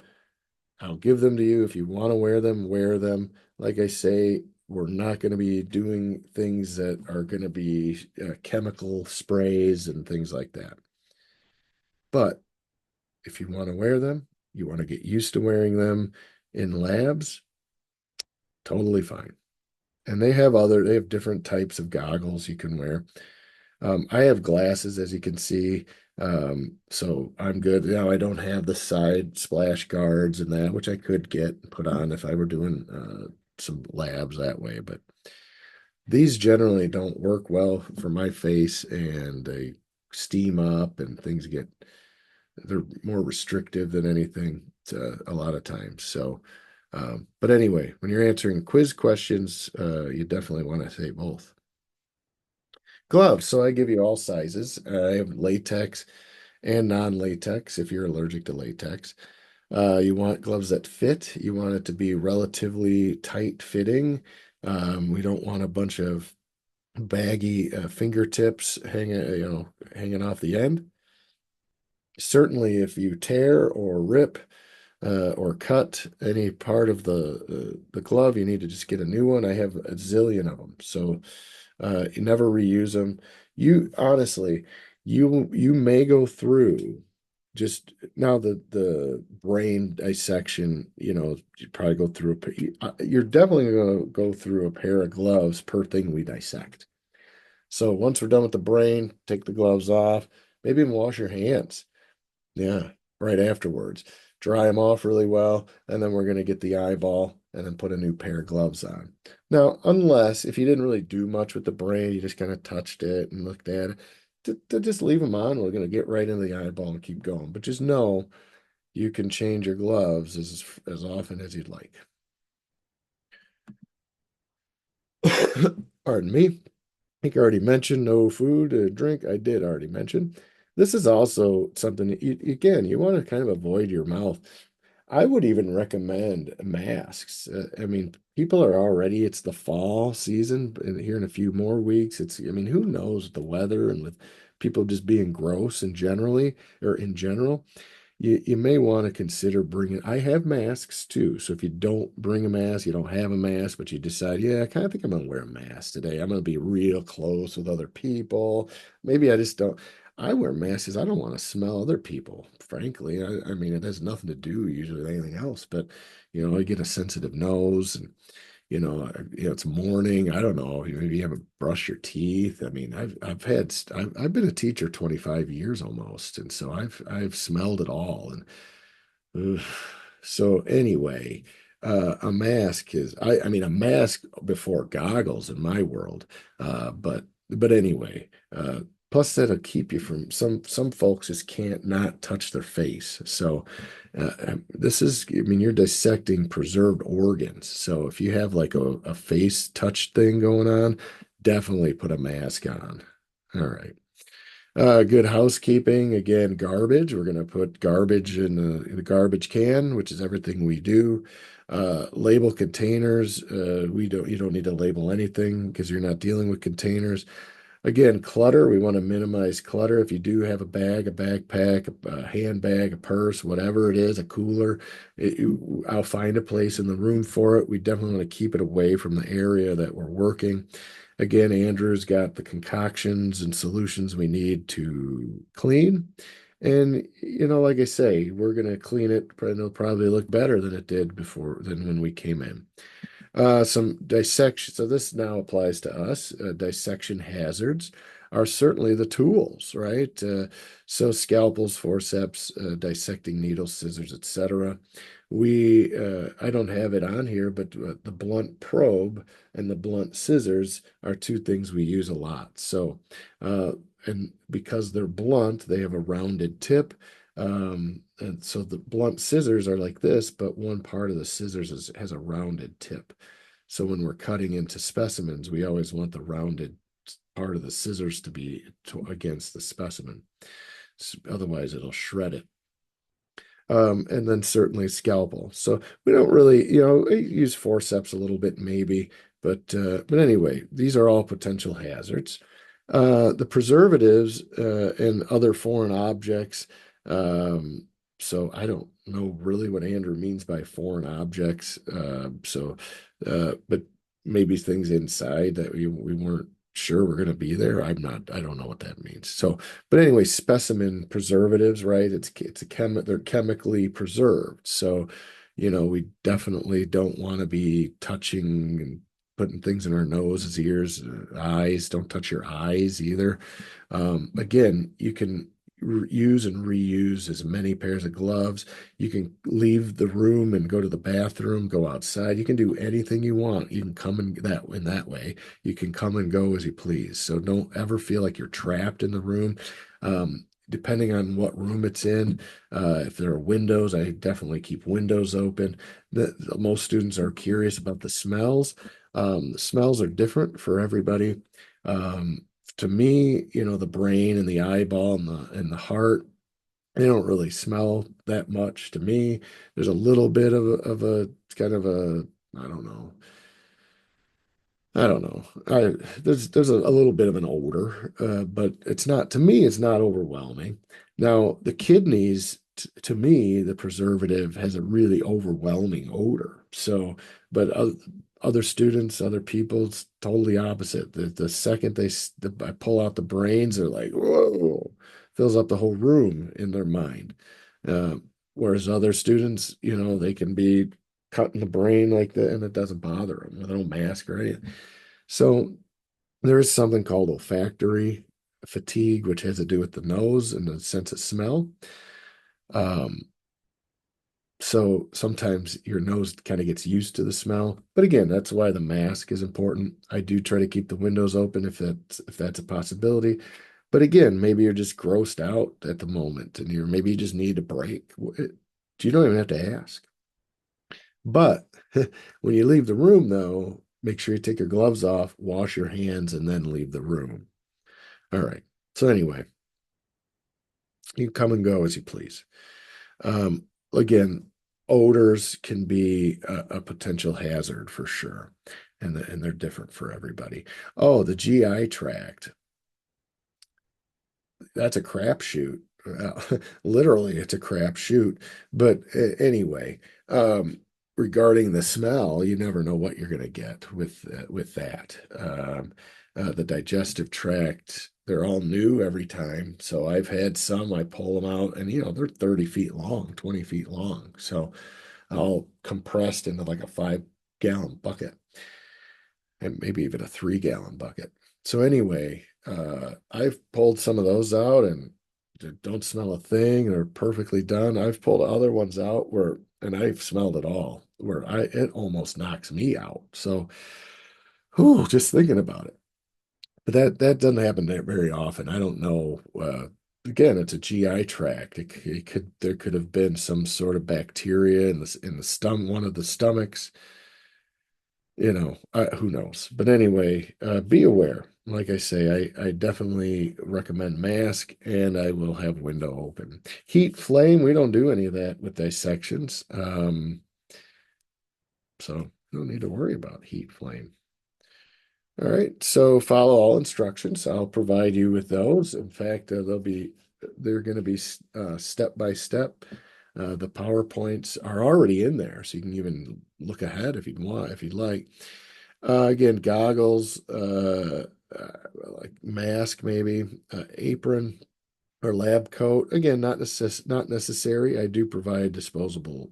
I'll give them to you. If you want to wear them, wear them. Like I say, we're not going to be doing things that are going to be chemical sprays and things like that. But if you want to wear them, you want to get used to wearing them in labs, totally fine. And they have different types of goggles you can wear. I have glasses, as you can see, so I'm good. Now I don't have the side splash guards and that, which I could get and put on if I were doing some labs that way. But these generally don't work well for my face, and they steam up, and they're more restrictive than anything a lot of times. So, but anyway, when you're answering quiz questions, you definitely want to say both. Gloves. So I give you all sizes. I have latex and non-latex if you're allergic to latex. You want gloves that fit. You want it to be relatively tight fitting. We don't want a bunch of baggy fingertips hanging off the end. Certainly, if you tear or rip or cut any part of the glove, you need to just get a new one. I have a zillion of them, so you never reuse them. You honestly, you may go through. just now the brain dissection, you probably go through you're definitely going to go through a pair of gloves per thing we dissect. So once we're done with the brain, take the gloves off, maybe even wash your hands. Yeah, right afterwards. Dry them off really well, and then we're going to get the eyeball and then put a new pair of gloves on. Now, unless if you didn't really do much with the brain, you just kind of touched it and looked at it, to just leave them on. We're going to get right into the eyeball and keep going. But just know you can change your gloves as often as you'd like. Pardon me. I think I already mentioned no food, drink. I did already mention. This is also something that again, you want to kind of avoid your mouth. I would even recommend masks. I mean, people are already, it's the fall season, and here in a few more weeks, I mean, who knows with the weather and with people just being gross and generally, or in general. You may want to consider bringing. I have masks too. So if you don't bring a mask, you don't have a mask, but you decide, yeah, I kind of think I'm gonna wear a mask today. I'm gonna be real close with other people. Maybe I just don't. I wear masks 'cause I don't want to smell other people, frankly. I mean, it has nothing to do usually with anything else, but I get a sensitive nose and it's morning. I don't know. Maybe you haven't brushed your teeth. I mean, I've been a teacher 25 years almost, and so I've smelled it all. And so anyway, a mask I mean a mask before goggles in my world. But anyway, plus that'll keep you from some folks just can't not touch their face. So this is, I mean, you're dissecting preserved organs. So if you have like a face touch thing going on, definitely put a mask on. All right. Good housekeeping. Again, garbage. We're going to put garbage in the garbage can, which is everything we do. Label containers. You don't need to label anything because you're not dealing with containers. Again, clutter, we want to minimize clutter. If you do have a bag, a backpack, a handbag, a purse, whatever it is, a cooler, I'll find a place in the room for it. We definitely want to keep it away from the area that we're working. Again, Andrew's got the concoctions and solutions we need to clean. And, like I say, we're going to clean it, and it'll probably look better than it did before, than when we came in. Some dissection. So this now applies to us. Dissection hazards are certainly the tools, right? So scalpels, forceps, dissecting needles, scissors, etc. I don't have it on here, but the blunt probe and the blunt scissors are two things we use a lot. So, and because they're blunt, they have a rounded tip. And so the blunt scissors are like this, but one part of the scissors has a rounded tip. So when we're cutting into specimens, we always want the rounded part of the scissors to be against the specimen. Otherwise, it'll shred it. And then certainly scalpel. So we don't really, use forceps a little bit maybe, but anyway, these are all potential hazards. The preservatives and other foreign objects. Um, so I don't know really what Andrew means by foreign objects. But maybe things inside that we weren't sure were going to be there. I don't know what that means. So, but anyway, specimen preservatives, right? They're chemically preserved. So, we definitely don't want to be touching and putting things in our noses, ears, eyes. Don't touch your eyes either. Again, you can use and reuse as many pairs of gloves. You can leave the room and go to the bathroom, go outside. You can do anything you want. You can come in that way. You can come and go as you please. So don't ever feel like you're trapped in the room. Depending on what room it's in, if there are windows, I definitely keep windows open. Most students are curious about the smells. The smells are different for everybody. Um, to me, the brain and the eyeball and the heart, they don't really smell that much to me. There's a little bit of a kind of a, I don't know. I don't know. There's a little bit of an odor, but it's not, to me, it's not overwhelming. Now, the kidneys, to me, the preservative has a really overwhelming odor. So, but other students, other people, it's totally opposite. The second I pull out the brains, they're like, whoa. fills up the whole room in their mind. Whereas other students, they can be cutting the brain like that and it doesn't bother them. They don't mask or anything. So there is something called olfactory fatigue, which has to do with the nose and the sense of smell. Um, so sometimes your nose kind of gets used to the smell. But again, that's why the mask is important. I do try to keep the windows open if that's a possibility. But again, maybe you're just grossed out at the moment and maybe you just need a break. You don't even have to ask. But when you leave the room, though, make sure you take your gloves off, wash your hands, and then leave the room. All right. So anyway, you come and go as you please. Again, odors can be a potential hazard for sure, and they're different for everybody. Oh, the GI tract, that's a crapshoot. Well, literally, it's a crapshoot. But anyway, regarding the smell, you never know what you're going to get with that. The digestive tract, they're all new every time. So I've had some, I pull them out, and they're 30 feet long, 20 feet long. So all compressed into like a 5-gallon bucket and maybe even a 3-gallon bucket. So anyway, I've pulled some of those out and they don't smell a thing. They're perfectly done. I've pulled other ones out and I've smelled it all, where it almost knocks me out. So, whew, just thinking about it. But that doesn't happen very often. I don't know. Again, it's a GI tract. There could have been some sort of bacteria in the stomach, one of the stomachs. Who knows? But anyway, be aware. Like I say, I definitely recommend mask and I will have window open. Heat flame, we don't do any of that with dissections. So you don't need to worry about heat flame. All right, so follow all instructions. I'll provide you with those. In fact, they're going to be step by step. The PowerPoints are already in there, so you can even look ahead if you'd like. Again, goggles, like mask, maybe apron or lab coat. Again, not necessary. I do provide disposable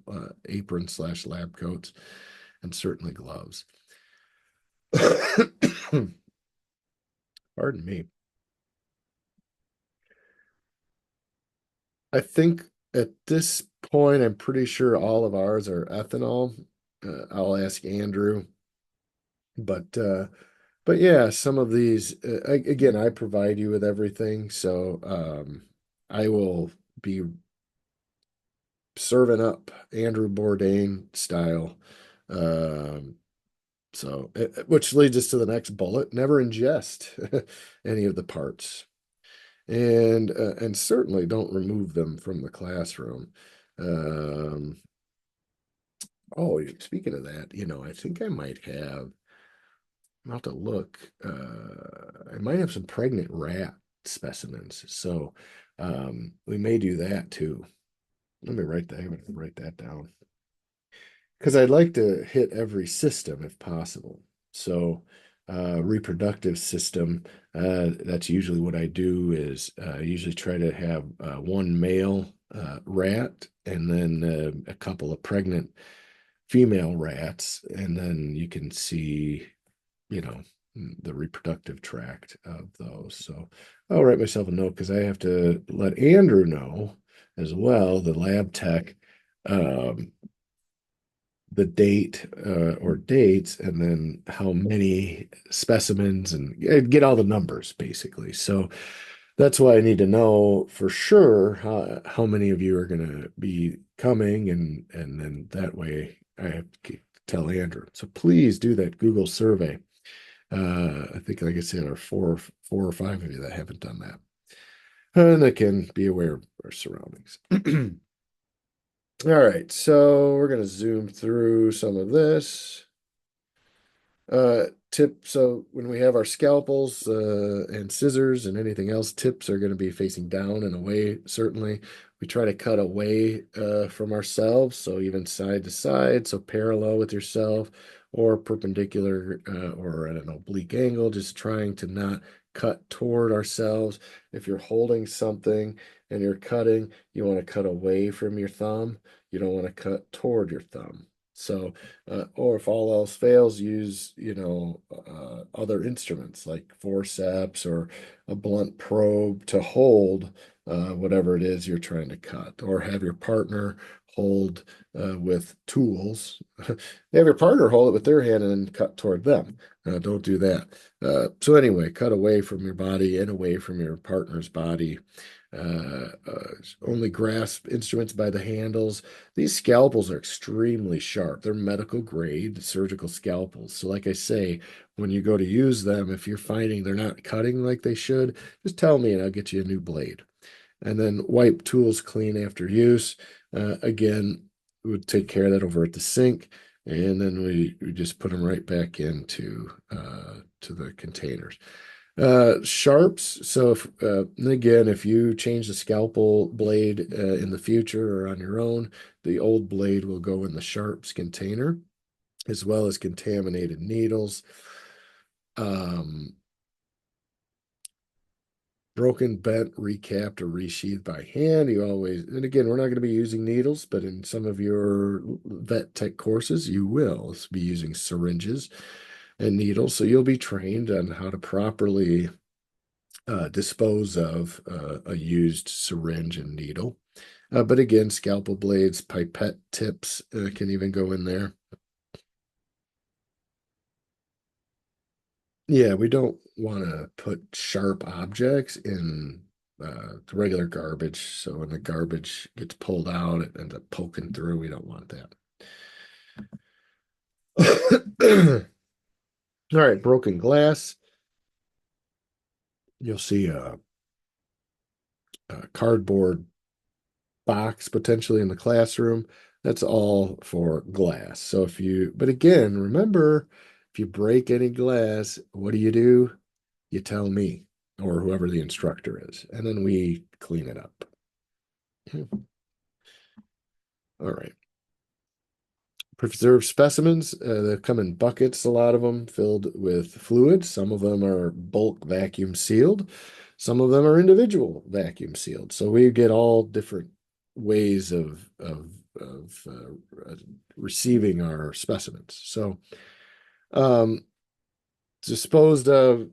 apron/lab coats and certainly gloves. Pardon me. I think at this point, I'm pretty sure all of ours are ethanol. I'll ask Andrew, but yeah, some of these again, I provide you with everything, so I will be serving up Andrew Bourdain style. Um, which leads us to the next bullet: never ingest any of the parts, and certainly don't remove them from the classroom. Um, oh, speaking of that, I think I might have. I'll have to look. I might have some pregnant rat specimens, so we may do that too. Let me write that. I'm gonna write that down because I'd like to hit every system if possible. So, reproductive system. That's usually what I do. Is I usually try to have one male rat and then a couple of pregnant female rats, and then you can see you know, the reproductive tract of those. So I'll write myself a note because I have to let Andrew know as well, the lab tech, um, the date or dates, and then how many specimens and get all the numbers basically. So that's why I need to know for sure how many of you are going to be coming, and then that way I have to tell Andrew. So please do that Google survey. I think, like I said, are four or five of you that haven't done that. And that can be aware of our surroundings. All right, so we're going to zoom through some of this. So when we have our scalpels and scissors and anything else, tips are going to be facing down and away, certainly. We try to cut away from ourselves, so even side to side, so parallel with yourself or perpendicular or at an oblique angle, just trying to not cut toward ourselves. If you're holding something and you're cutting, you want to cut away from your thumb. You don't want to cut toward your thumb. So, or if all else fails, use, other instruments like forceps or a blunt probe to hold whatever it is you're trying to cut, or have your partner hold with tools. Have your partner hold it with their hand and then cut toward them. Don't do that. So anyway, cut away from your body and away from your partner's body. Only grasp instruments by the handles. These scalpels are extremely sharp. They're medical grade surgical scalpels. So like I say, when you go to use them, if you're finding they're not cutting like they should, just tell me and I'll get you a new blade. And then wipe tools clean after use. Again, we would take care of that over at the sink, and then we just put them right back into to the containers. Sharps. So and again, if you change the scalpel blade in the future or on your own, the old blade will go in the sharps container, as well as contaminated needles. Um, Broken, bent, recapped, or resheathed by hand. You always, and again, we're not going to be using needles, but in some of your vet tech courses, you will be using syringes and needles. So you'll be trained on how to properly dispose of a used syringe and needle. But again, scalpel blades, pipette tips can even go in there. Yeah, we don't want to put sharp objects in the regular garbage. So when the garbage gets pulled out, it ends up poking through. We don't want that. All right, broken glass. You'll see a cardboard box potentially in the classroom. That's all for glass. So but again, remember, if you break any glass, what do? You tell me or whoever the instructor is, and then we clean it up. All right. Preserved specimens, they come in buckets, a lot of them filled with fluid. Some of them are bulk vacuum sealed. Some of them are individual vacuum sealed. So we get all different ways of receiving our specimens. So um, disposed of,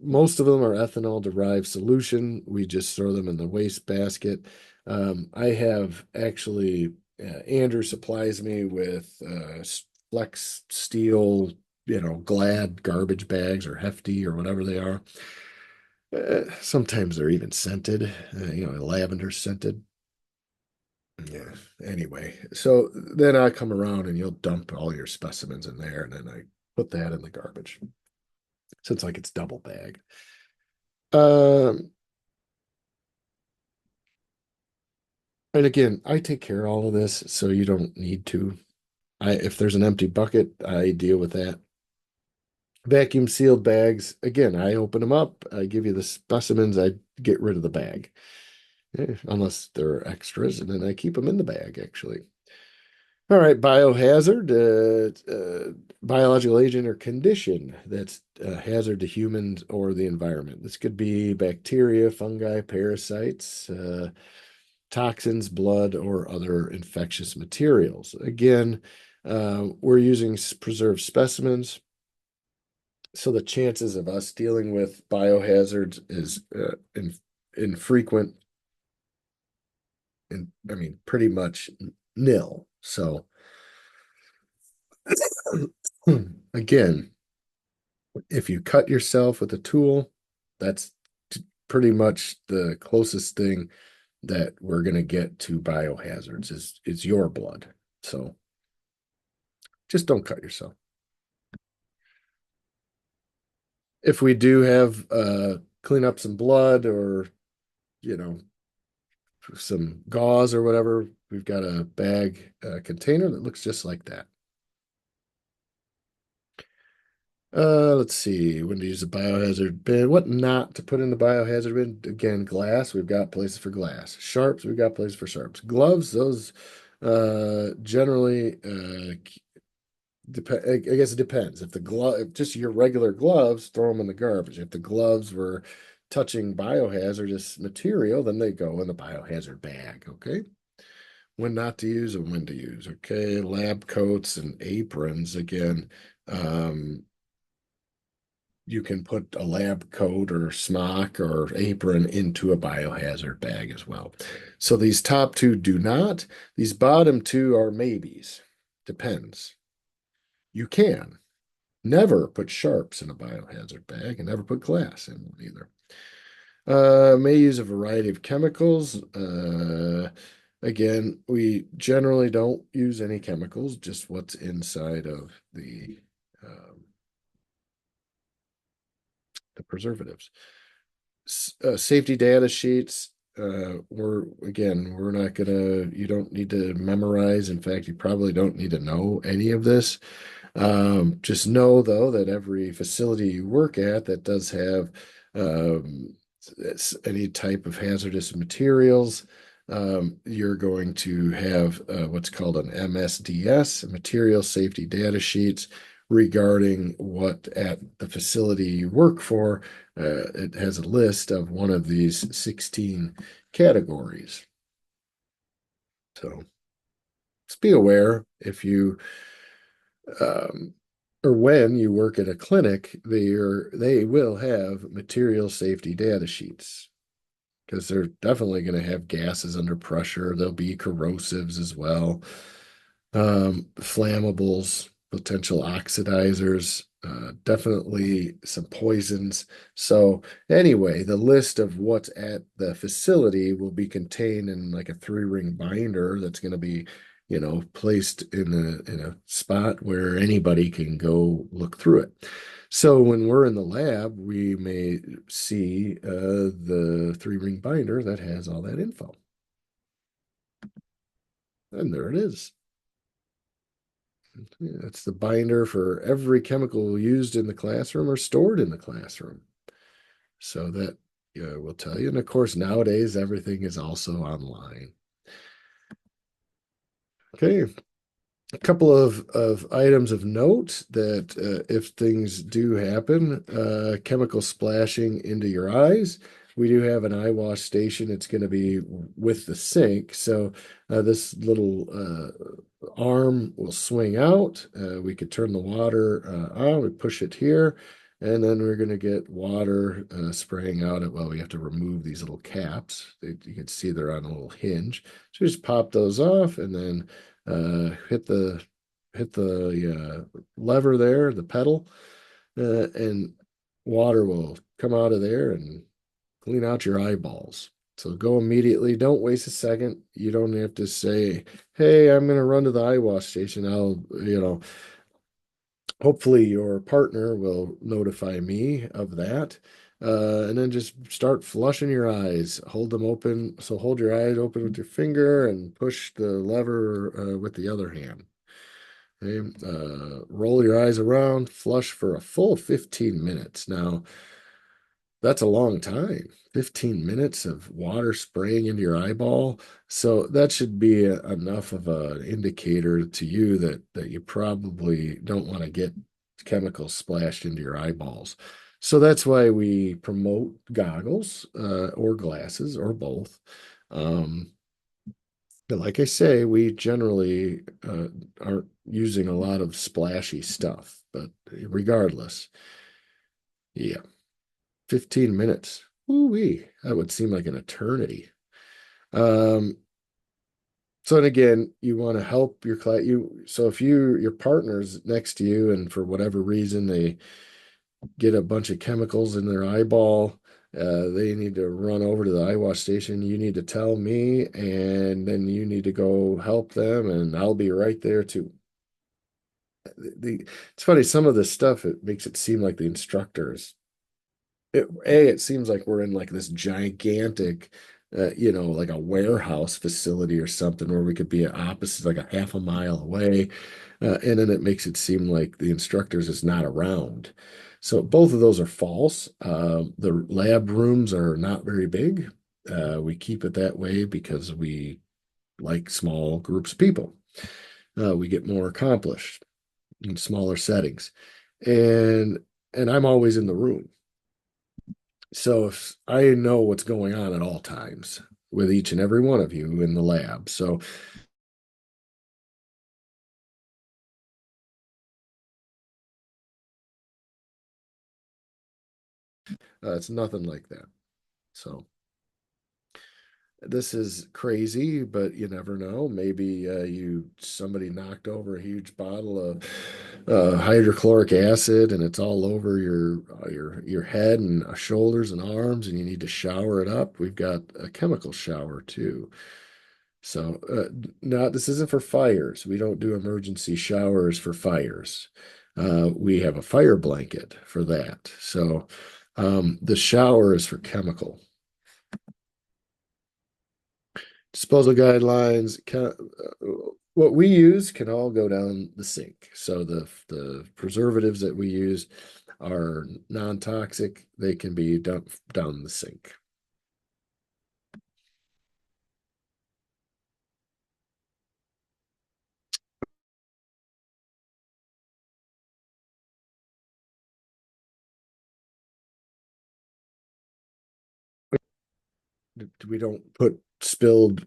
most of them are ethanol derived solution. We just throw them in the waste basket. I have actually, Andrew supplies me with flex steel, Glad garbage bags or Hefty or whatever they are. Sometimes they're even scented, lavender scented. Yeah. Anyway, so then I come around and you'll dump all your specimens in there, and then I put that in the garbage. So it's like it's double bagged. Um, and again, I take care of all of this, so you don't need to. If there's an empty bucket, I deal with that. Vacuum sealed bags, again, I open them up, I give you the specimens, I get rid of the bag. Unless there are extras, and then I keep them in the bag, actually. All right, biohazard, biological agent or condition that's a hazard to humans or the environment. This could be bacteria, fungi, parasites, toxins, blood, or other infectious materials. Again, we're using preserved specimens, so the chances of us dealing with biohazards is infrequent, and I mean pretty much nil. So again, if you cut yourself with a tool, that's pretty much the closest thing that we're going to get to biohazards is your blood. So just don't cut yourself. If we do have clean up some blood or you know some gauze or whatever, we've got a bag container that looks just like that. Let's see, when to use a biohazard bin, what not to put in the biohazard bin. Again, glass, we've got places for glass. Sharps, we've got places for sharps. Gloves, those generally I guess it depends. If the glove, if just your regular gloves, throw them in the garbage. If the gloves were touching biohazardous material, then they go in the biohazard bag. Okay. When not to use and when to use. Okay. Lab coats and aprons. Again, you can put a lab coat or smock or apron into a biohazard bag as well. So these top two do not. These bottom two are maybes. Depends. You can. Never put sharps in a biohazard bag and never put glass in one either. May use a variety of chemicals. Again, we generally don't use any chemicals, just what's inside of um, the preservatives. Safety data sheets. We're not gonna, you don't need to memorize. In fact, you probably don't need to know any of this. Just know though that every facility you work at that does have um, any type of hazardous materials, you're going to have what's called an MSDS, a material safety data sheets regarding what at the facility you work for. It has a list of one of these 16 categories. So just be aware if you um, or when you work at a clinic, they will have material safety data sheets because they're definitely going to have gases under pressure. There'll be corrosives as well, flammables, potential oxidizers, definitely some poisons. So anyway, the list of what's at the facility will be contained in like a three-ring binder that's going to be, placed in a spot where anybody can go look through it. So when we're in the lab, we may see the three-ring binder that has all that info. And there it is. Yeah, it's the binder for every chemical used in the classroom or stored in the classroom. So that will tell you. And of course, nowadays, everything is also online. Okay, a couple of items of note that if things do happen, chemical splashing into your eyes, we do have an eye wash station. It's going to be with the sink. So this little arm will swing out. We could turn the water on. We push it here. And then we're going to get water spraying out. Well, we have to remove these little caps. You can see they're on a little hinge. So just pop those off and then hit the lever there, the pedal, and water will come out of there and clean out your eyeballs. So go immediately. Don't waste a second. You don't have to say, "Hey, I'm going to run to the eye wash station." Hopefully your partner will notify me of that. And then just start flushing your eyes. Hold them open. So hold your eyes open with your finger and push the lever with the other hand. Okay. Roll your eyes around, flush for a full 15 minutes. Now, that's a long time. 15 minutes of water spraying into your eyeball. So that should be enough of an indicator to you that you probably don't want to get chemicals splashed into your eyeballs. So that's why we promote goggles or glasses or both. Um, but like I say, we generally aren't using a lot of splashy stuff. But regardless, yeah. 15 minutes. Ooh-wee. That would seem like an eternity. Um, so and again, you want to help your client. So if your partner's next to you and for whatever reason they get a bunch of chemicals in their eyeball, they need to run over to the eye wash station. You need to tell me, and then you need to go help them, and I'll be right there too. It's funny, some of this stuff it makes it seem like the instructors it seems like we're in like this gigantic, like a warehouse facility or something where we could be at opposite, like a half a mile away. And then it makes it seem like the instructors is not around. So both of those are false. The lab rooms are not very big. We keep it that way because we like small groups of people. We get more accomplished. in smaller settings. And and I'm always in the room. So if I know what's going on at all times with each and every one of you in the lab. So it's nothing like that. So this is crazy, but you never know. Maybe somebody knocked over a huge bottle of hydrochloric acid, and it's all over your head and shoulders and arms, and you need to shower it up. We've got a chemical shower too. So, not this isn't for fires. We don't do emergency showers for fires. We have a fire blanket for that. So, the shower is for chemical. Disposal guidelines what we use can all go down the sink. So the preservatives that we use are non-toxic. They can be dumped down the sink. We don't put spilled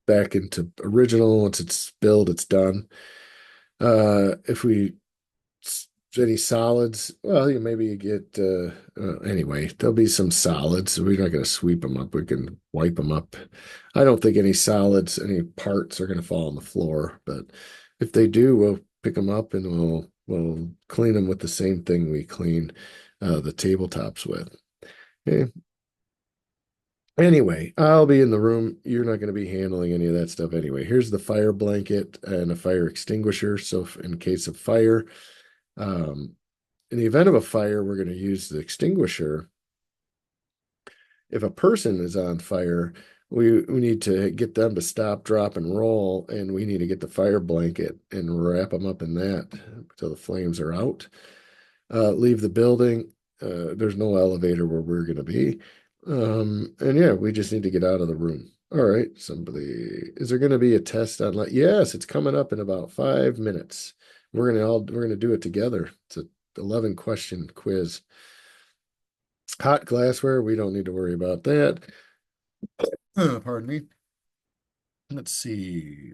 back into original. Once it's spilled, it's done. If we any solids, well, maybe you get anyway, there'll be some solids. We're not going to sweep them up. We can wipe them up. I don't think any solids, any parts are going to fall on the floor, but if they do, we'll pick them up and we'll clean them with the same thing we clean the tabletops with. Okay. Anyway, I'll be in the room. You're not going to be handling any of that stuff anyway. Here's the fire blanket and a fire extinguisher. So in case of fire, um, in the event of a fire, we're going to use the extinguisher. If a person is on fire, we need to get them to stop, drop, and roll, and we need to get the fire blanket and wrap them up in that until the flames are out. Leave the building. There's no elevator where we're going to be. And yeah, we just need to get out of the room. All right, is there going to be a test online? Yes, it's coming up in about 5 minutes. We're gonna do it together. It's a 11 question quiz. Hot glassware, we don't need to worry about that. Pardon me. Let's see.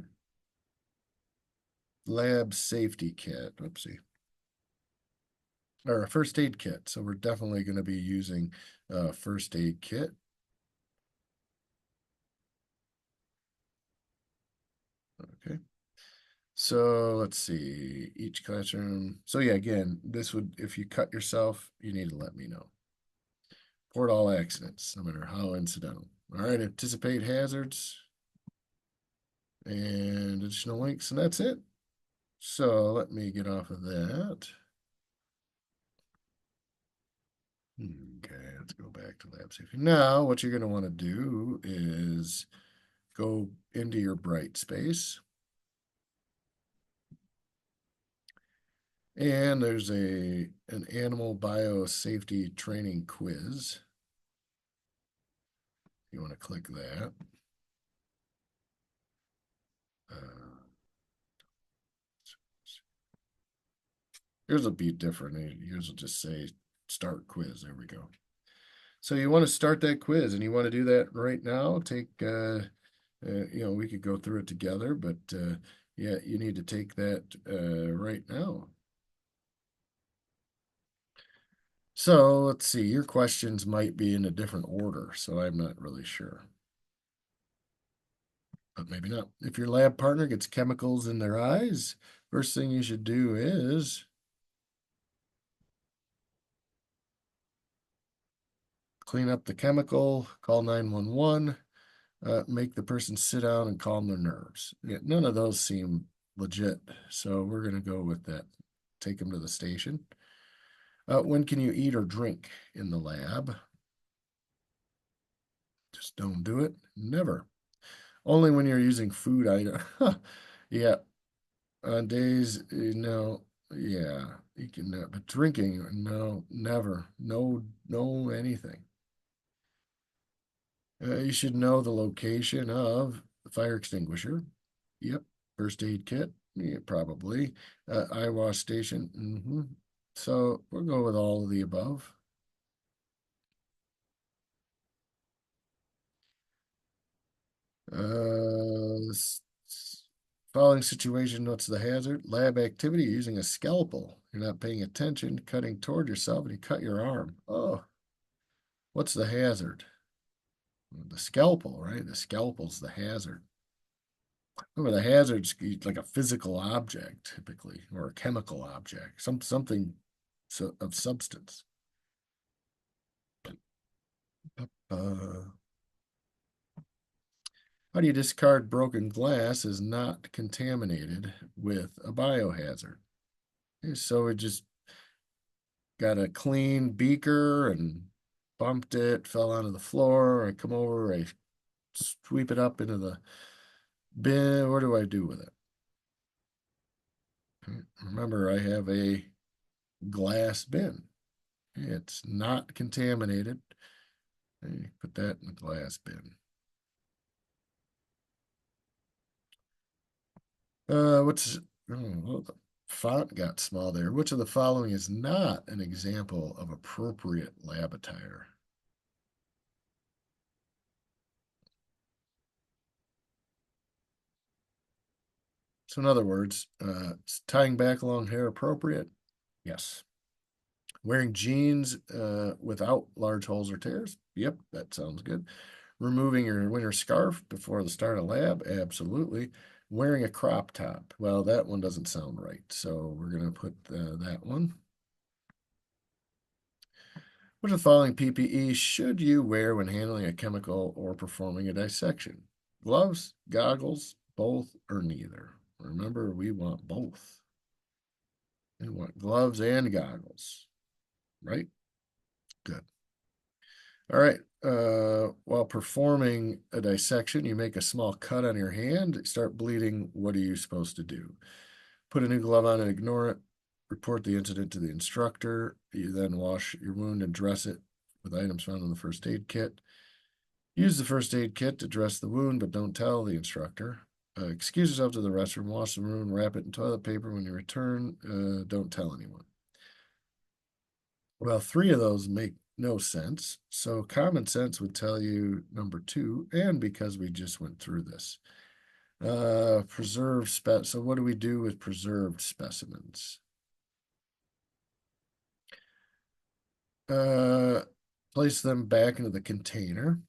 Lab safety kit. Oopsie. Or a first aid kit. So we're definitely going to be using a first aid kit. Okay. So let's see. Each classroom. So yeah, again, this would, if you cut yourself, you need to let me know. Report all accidents, no matter how incidental. All right, anticipate hazards and additional links, and that's it. So let me get off of that. Okay, let's go back to lab safety. Now, what you're going to want to do is go into your Brightspace. And there's an animal biosafety training quiz. You want to click that. Yours will be different. Yours will just say start quiz. There we go. So you want to start that quiz and you want to do that right now. We could go through it together, but yeah, you need to take that right now. So let's see, your questions might be in a different order, so I'm not really sure. But maybe not. If your lab partner gets chemicals in their eyes, first thing you should do is clean up the chemical, call 911, make the person sit down and calm their nerves. Yeah, none of those seem legit, so we're going to go with that. Take them to the station. When can you eat or drink in the lab? Just don't do it. Never. Only when you're using food item. Yeah. On days, no. Yeah. You can, but drinking, no, never. No, no, anything. You should know the location of the fire extinguisher. Yep. First aid kit. Yeah, probably. Eye wash station. So we'll go with all of the above. Following situation, what's the hazard? Lab activity using a scalpel. You're not paying attention, cutting toward yourself, and you cut your arm. Oh, what's the hazard? The scalpel, right? The scalpel's the hazard. Remember, the hazard's like a physical object, typically, or a chemical object, something of substance. Uh, how do you discard broken glass is not contaminated with a biohazard? So it just got a clean beaker and bumped it, fell onto the floor. I come over, I sweep it up into the bin. What do I do with it? Remember, I have a glass bin. It's not contaminated. Put that in the glass bin. What's oh, the font got small there. Which of the following is not an example of appropriate lab attire? So, in other words, is tying back long hair appropriate? Yes. Wearing jeans without large holes or tears? Yep, that sounds good. Removing your winter scarf before the start of lab? Absolutely. Wearing a crop top? Well, that one doesn't sound right. So we're going to put that one. Which of the following PPE should you wear when handling a chemical or performing a dissection? Gloves, goggles, both, or neither? Remember, we want both. We want gloves and goggles, right? Good. All right. While performing a dissection, you make a small cut on your hand, start bleeding. What are you supposed to do? Put a new glove on and ignore it. Report the incident to the instructor. You then wash your wound and dress it with items found in the first aid kit. Use the first aid kit to dress the wound, but don't tell the instructor. Excuse yourself to the restroom, wash the wound, wrap it in toilet paper. When you return, don't tell anyone. Well, three of those make no sense. So common sense would tell you number two, and because we just went through this. So what do we do with preserved specimens? Uh, place them back into the container.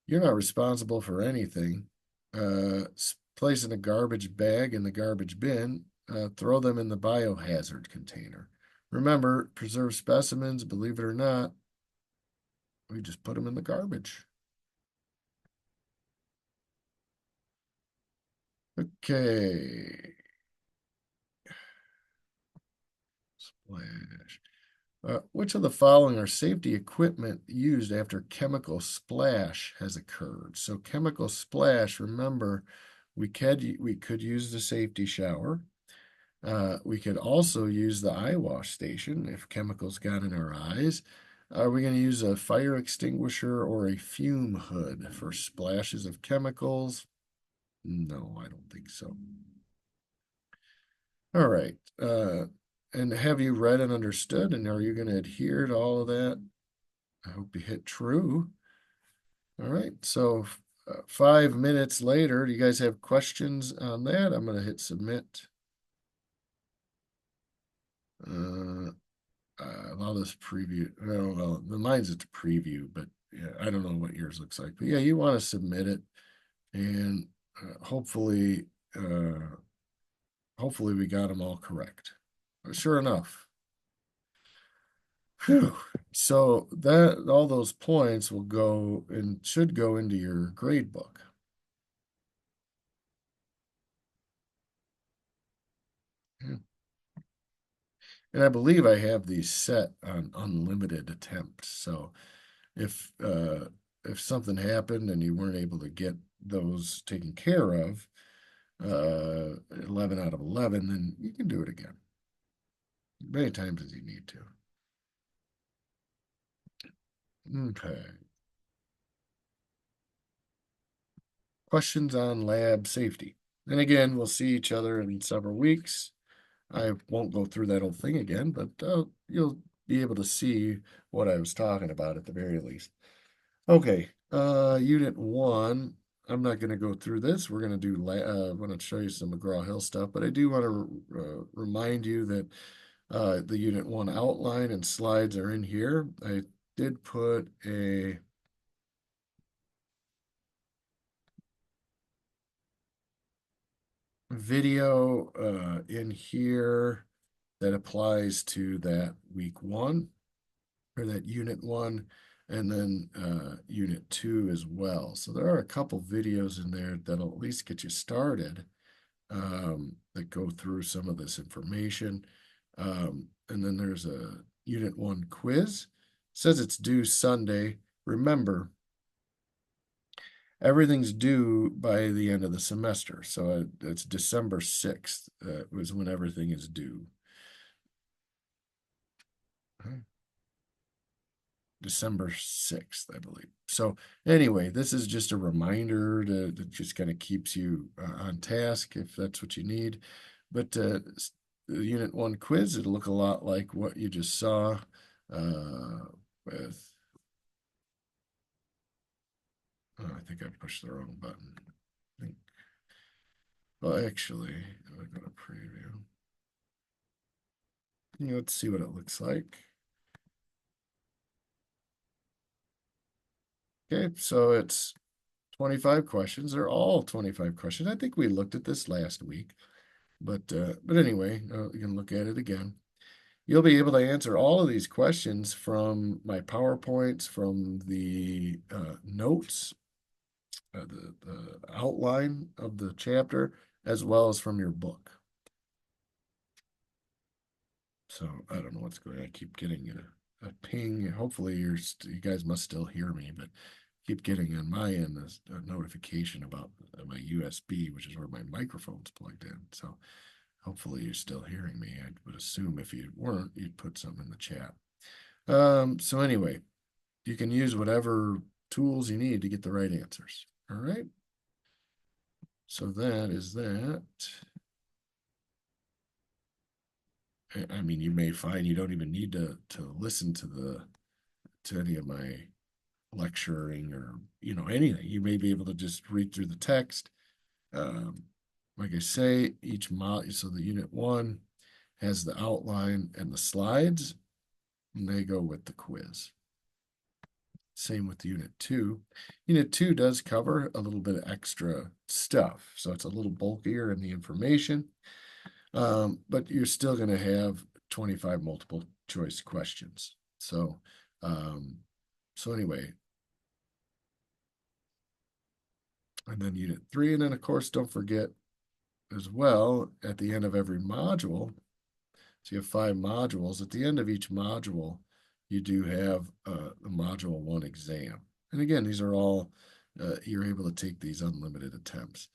You're not responsible for anything. Place in a garbage bag in the garbage bin. Throw them in the biohazard container. Remember, preserved specimens, believe it or not, we just put them in the garbage. Okay. Splash. Which of the following are safety equipment used after chemical splash has occurred? So chemical splash, remember, we could use the safety shower. We could also use the eye wash station if chemicals got in our eyes. Are we going to use a fire extinguisher or a fume hood for splashes of chemicals? No, I don't think so. All right. And have you read and understood? And are you going to adhere to all of that? I hope you hit true. All right. So 5 minutes later, do you guys have questions on that? I'm going to hit submit. Uh, allow this preview. I don't know. Mine's at the preview, but yeah, I don't know what yours looks like. But yeah, you want to submit it, and hopefully, hopefully we got them all correct. Sure enough. Whew. So that all those points will go and should go into your grade book. Yeah. And I believe I have these set on unlimited attempts. So if something happened and you weren't able to get those taken care of, 11 out of 11, then you can do it again many times as you need to. Okay. Questions on lab safety. And again, we'll see each other in several weeks. I won't go through that whole thing again, but you'll be able to see what I was talking about at the very least. Okay, Unit 1. I'm not going to go through this. We're going to do, I'm going to show you some McGraw-Hill stuff, but I do want to remind you that the Unit 1 outline and slides are in here. I did put a video in here that applies to that week 1 or that Unit 1 and then Unit 2 as well. So there are a couple videos in there that'll at least get you started that go through some of this information. And then there's a Unit 1 quiz. It says it's due Sunday. Remember, everything's due by the end of the semester. So it's December 6th was when everything is due. December 6th, I believe. So anyway, this is just a reminder that just kind of keeps you on task if that's what you need. But the Unit 1 quiz, it'll look a lot like what you just saw with, oh, I think I pushed the wrong button. Well, actually, I'm going to preview. Let's see what it looks like. Okay, so it's 25 questions. They're all 25 questions. I think we looked at this last week, but anyway, you can look at it again. You'll be able to answer all of these questions from my PowerPoints, from the notes, the outline of the chapter, as well as from your book. So I don't know what's going on. I keep getting a ping. Hopefully you guys must still hear me, but keep getting on my end a notification about my USB, which is where my microphone's plugged in. So hopefully you're still hearing me. I would assume if you weren't, you'd put something in the chat. So anyway, you can use whatever tools you need to get the right answers. All right. So that is that. I mean, you may find you don't even need to listen to any of my lecturing or anything. You may be able to just read through the text. Like I say, each mod, so the Unit 1 has the outline and the slides, and they go with the quiz. Same with Unit 2. Unit 2 does cover a little bit of extra stuff, so it's a little bulkier in the information, but you're still going to have 25 multiple choice questions. So anyway, and then Unit 3, and then of course, don't forget as well at the end of every module. So you have 5 modules. At the end of each module, you do have the Module 1 exam. And again, these are all, you're able to take these unlimited attempts.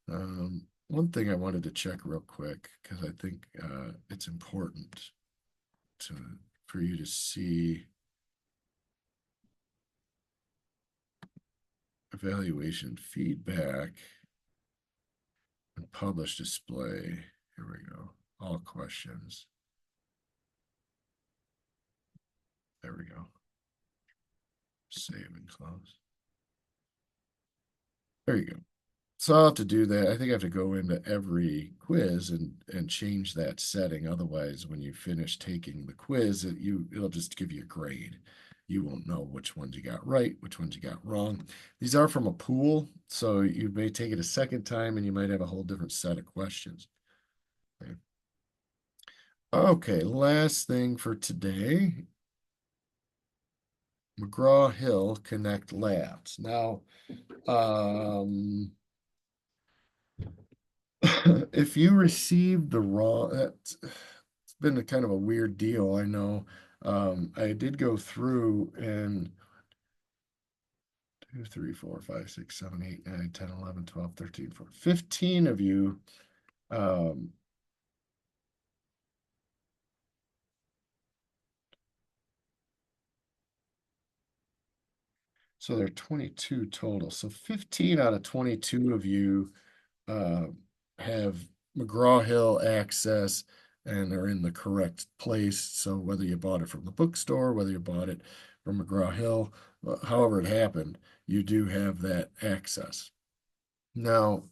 One thing I wanted to check real quick, because I think it's important for you to see evaluation feedback and publish display. Here we go. All questions. There we go. Save and close. There you go. So I'll have to do that. I think I have to go into every quiz and change that setting. Otherwise, when you finish taking the quiz, it'll just give you a grade. You won't know which ones you got right, which ones you got wrong. These are from a pool, so you may take it a second time and you might have a whole different set of questions. Okay, last thing for today, McGraw-Hill Connect Labs. Now, if you received the wrong, it's been a kind of a weird deal. I know. I did go through and 2, 3, 4, 5, 6, 7, 8, 9, 10, 11, 12, 13, 14, 15 of you. So there are 22 total. So 15 out of 22 of you have McGraw-Hill access and are in the correct place. So whether you bought it from the bookstore, whether you bought it from McGraw-Hill, however it happened, you do have that access. Now,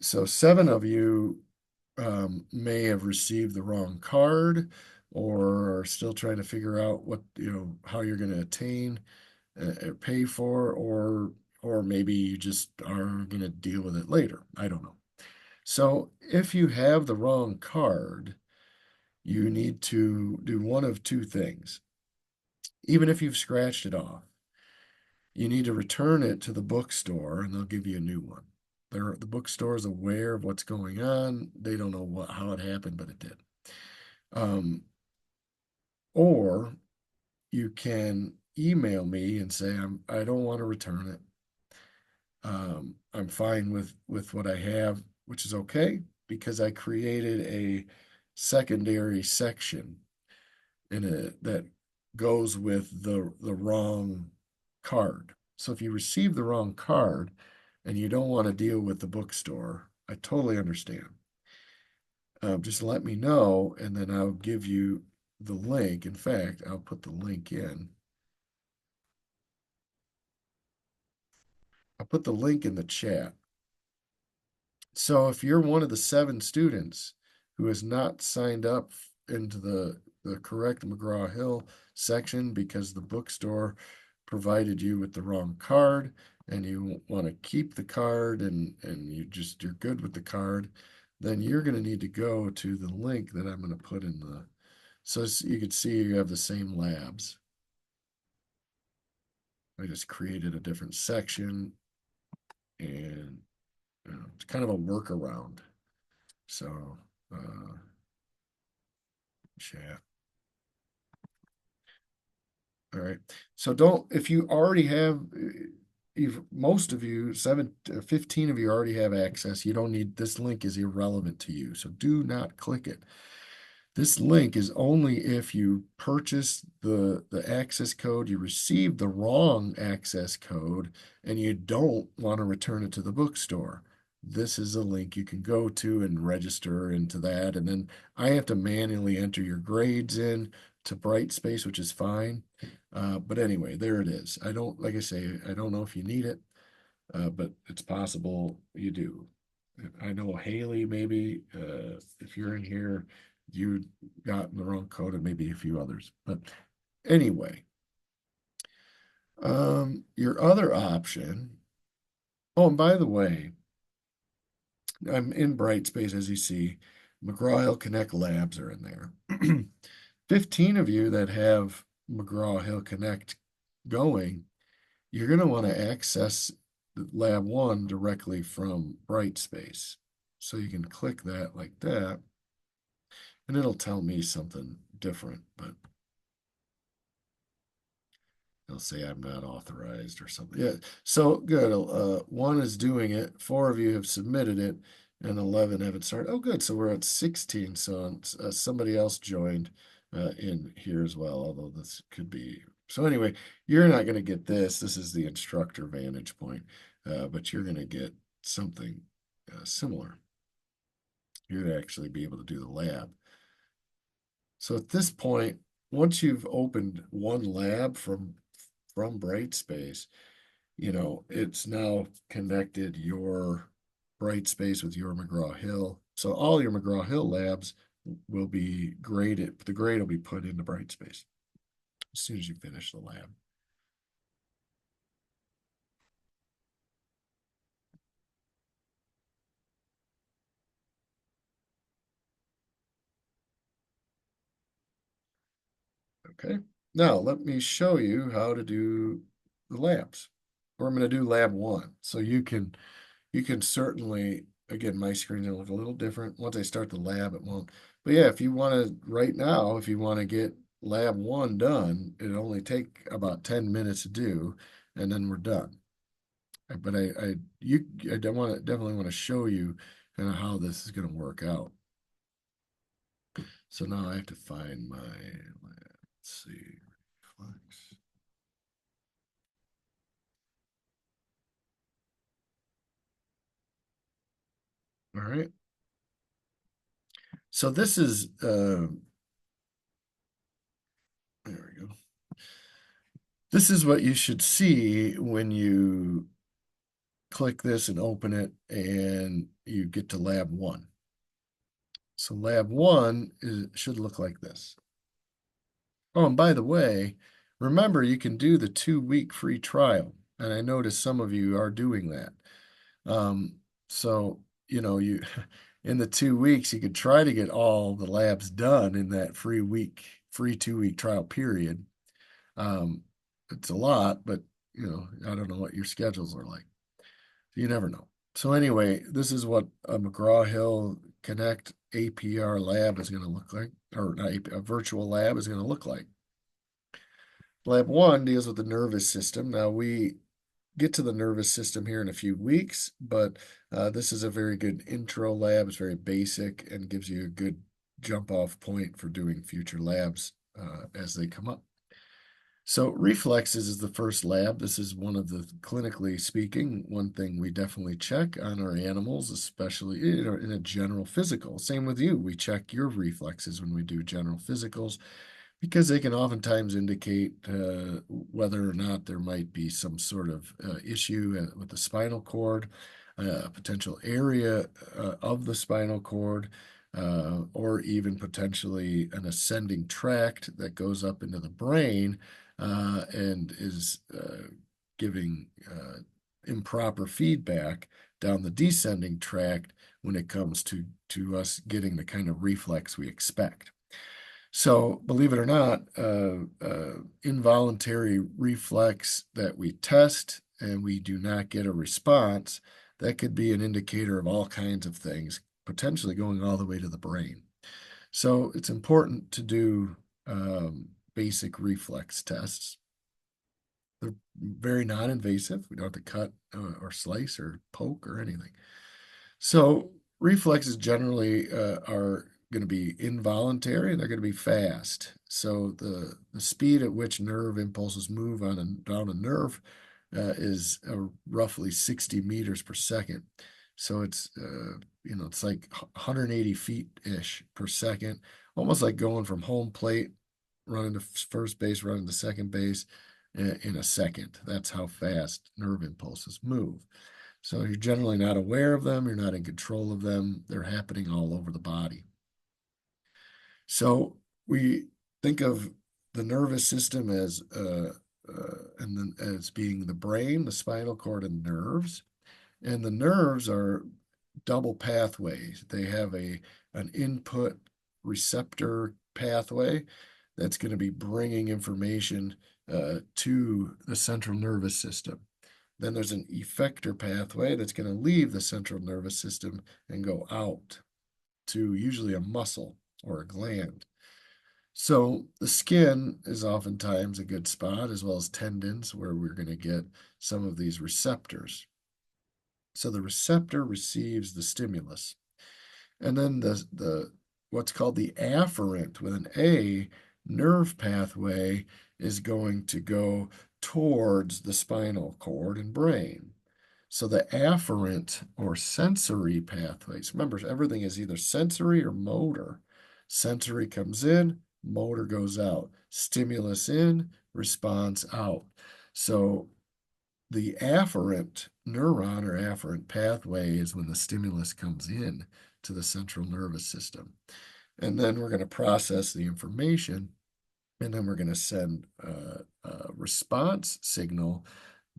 so 7 of you may have received the wrong card or are still trying to figure out what, how you're going to attain or pay for, or maybe you just are going to deal with it later. I don't know. So if you have the wrong card, you need to do one of two things. Even if you've scratched it off, you need to return it to the bookstore and they'll give you a new one. The bookstore is aware of what's going on. They don't know how it happened, but it did. Um, or you can email me and say, I don't want to return it. I'm fine with what I have, which is okay because I created a secondary section in it that goes with the wrong card. So if you receive the wrong card and you don't want to deal with the bookstore, I totally understand. Just let me know and then I'll give you the link. In fact, I'll put the link in. I'll put the link in the chat. So if you're one of the 7 students who has not signed up into the correct McGraw-Hill section because the bookstore provided you with the wrong card and you want to keep the card and you're good with the card, then you're going to need to go to the link that I'm going to put in the, so you can see you have the same labs. I just created a different section and it's kind of a workaround. So, chat. All right. So if you already have, most of you, 15 of you already have access. You don't need, this link is irrelevant to you. So do not click it. This link is only if you purchase the access code, you receive the wrong access code, and you don't want to return it to the bookstore. This is a link you can go to and register into that. And then I have to manually enter your grades in to Brightspace, which is fine. But anyway, there it is. I don't, like I say, I don't know if you need it, but it's possible you do. I know Haley, maybe, if you're in here, you got the wrong code and maybe a few others. But anyway, your other option. Oh, and by the way, I'm in Brightspace, as you see. McGraw-Hill Connect Labs are in there. 15 of you that have McGraw-Hill Connect going, you're going to want to access Lab 1 directly from Brightspace. So you can click that like that, and it'll tell me something different, but it'll say I'm not authorized or something. Yeah, so good. 1 is doing it, 4 of you have submitted it, and 11 haven't started. Oh, good. So we're at 16. So somebody else joined in here as well, although this could be. So anyway, you're not going to get this. This is the instructor vantage point, but you're going to get something similar. You're going to actually be able to do the lab. So at this point, once you've opened one lab from Brightspace, it's now connected your Brightspace with your McGraw-Hill. So all your McGraw-Hill labs will be graded. The grade will be put into Brightspace as soon as you finish the lab. Okay. Now let me show you how to do the labs. Or I'm going to do lab 1. So you can certainly, again, my screen's gonna look a little different. Once I start the lab, it won't. But yeah, if you want to, right now, if you want to get lab 1 done, it'll only take about 10 minutes to do, and then we're done. But I definitely want to show you kind of how this is going to work out. So now I have to find my, let's see, Flex. All right. So this is, there we go. This is what you should see when you click this and open it and you get to lab one. So lab one should look like this. Oh, and by the way, remember you can do the 2-week free trial. And I noticed some of you are doing that. So, you in the 2 weeks, you could try to get all the labs done in that free 2-week trial period. It's a lot, but I don't know what your schedules are like. You never know. So anyway, this is what a McGraw-Hill Connect APR lab is going to look like, or a virtual lab is going to look like. Lab one deals with the nervous system. Now we get to the nervous system here in a few weeks, but this is a very good intro lab. It's very basic and gives you a good jump off point for doing future labs as they come up. So reflexes is the first lab. This is one of the, clinically speaking, one thing we definitely check on our animals, especially in a general physical. Same with you. We check your reflexes when we do general physicals because they can oftentimes indicate whether or not there might be some sort of issue with the spinal cord, a potential area of the spinal cord, or even potentially an ascending tract that goes up into the brain and is giving improper feedback down the descending tract when it comes to us getting the kind of reflex we expect. So, believe it or not, involuntary reflex that we test and we do not get a response, that could be an indicator of all kinds of things, potentially going all the way to the brain. So, it's important to do basic reflex tests. They're very non-invasive. We don't have to cut or slice or poke or anything. So reflexes generally are going to be involuntary and they're going to be fast. So the speed at which nerve impulses move down a nerve is roughly 60 meters per second. So it's like 180 feet-ish per second, almost like going from home plate, running to first base, running to second base in a second. That's how fast nerve impulses move. So you're generally not aware of them, you're not in control of them, they're happening all over the body. So we think of the nervous system as and then as being the brain, the spinal cord, and nerves. And the nerves are double pathways. They have an input receptor pathway that's going to be bringing information to the central nervous system. Then there's an effector pathway that's going to leave the central nervous system and go out to usually a muscle or a gland. So the skin is oftentimes a good spot, as well as tendons, where we're going to get some of these receptors. So the receptor receives the stimulus. And then the what's called the afferent with an A nerve pathway is going to go towards the spinal cord and brain. So the afferent or sensory pathways, remember, everything is either sensory or motor. Sensory comes in, motor goes out. Stimulus in, response out. So the afferent neuron or afferent pathway is when the stimulus comes in to the central nervous system. And then we're going to process the information, and then we're going to send a response signal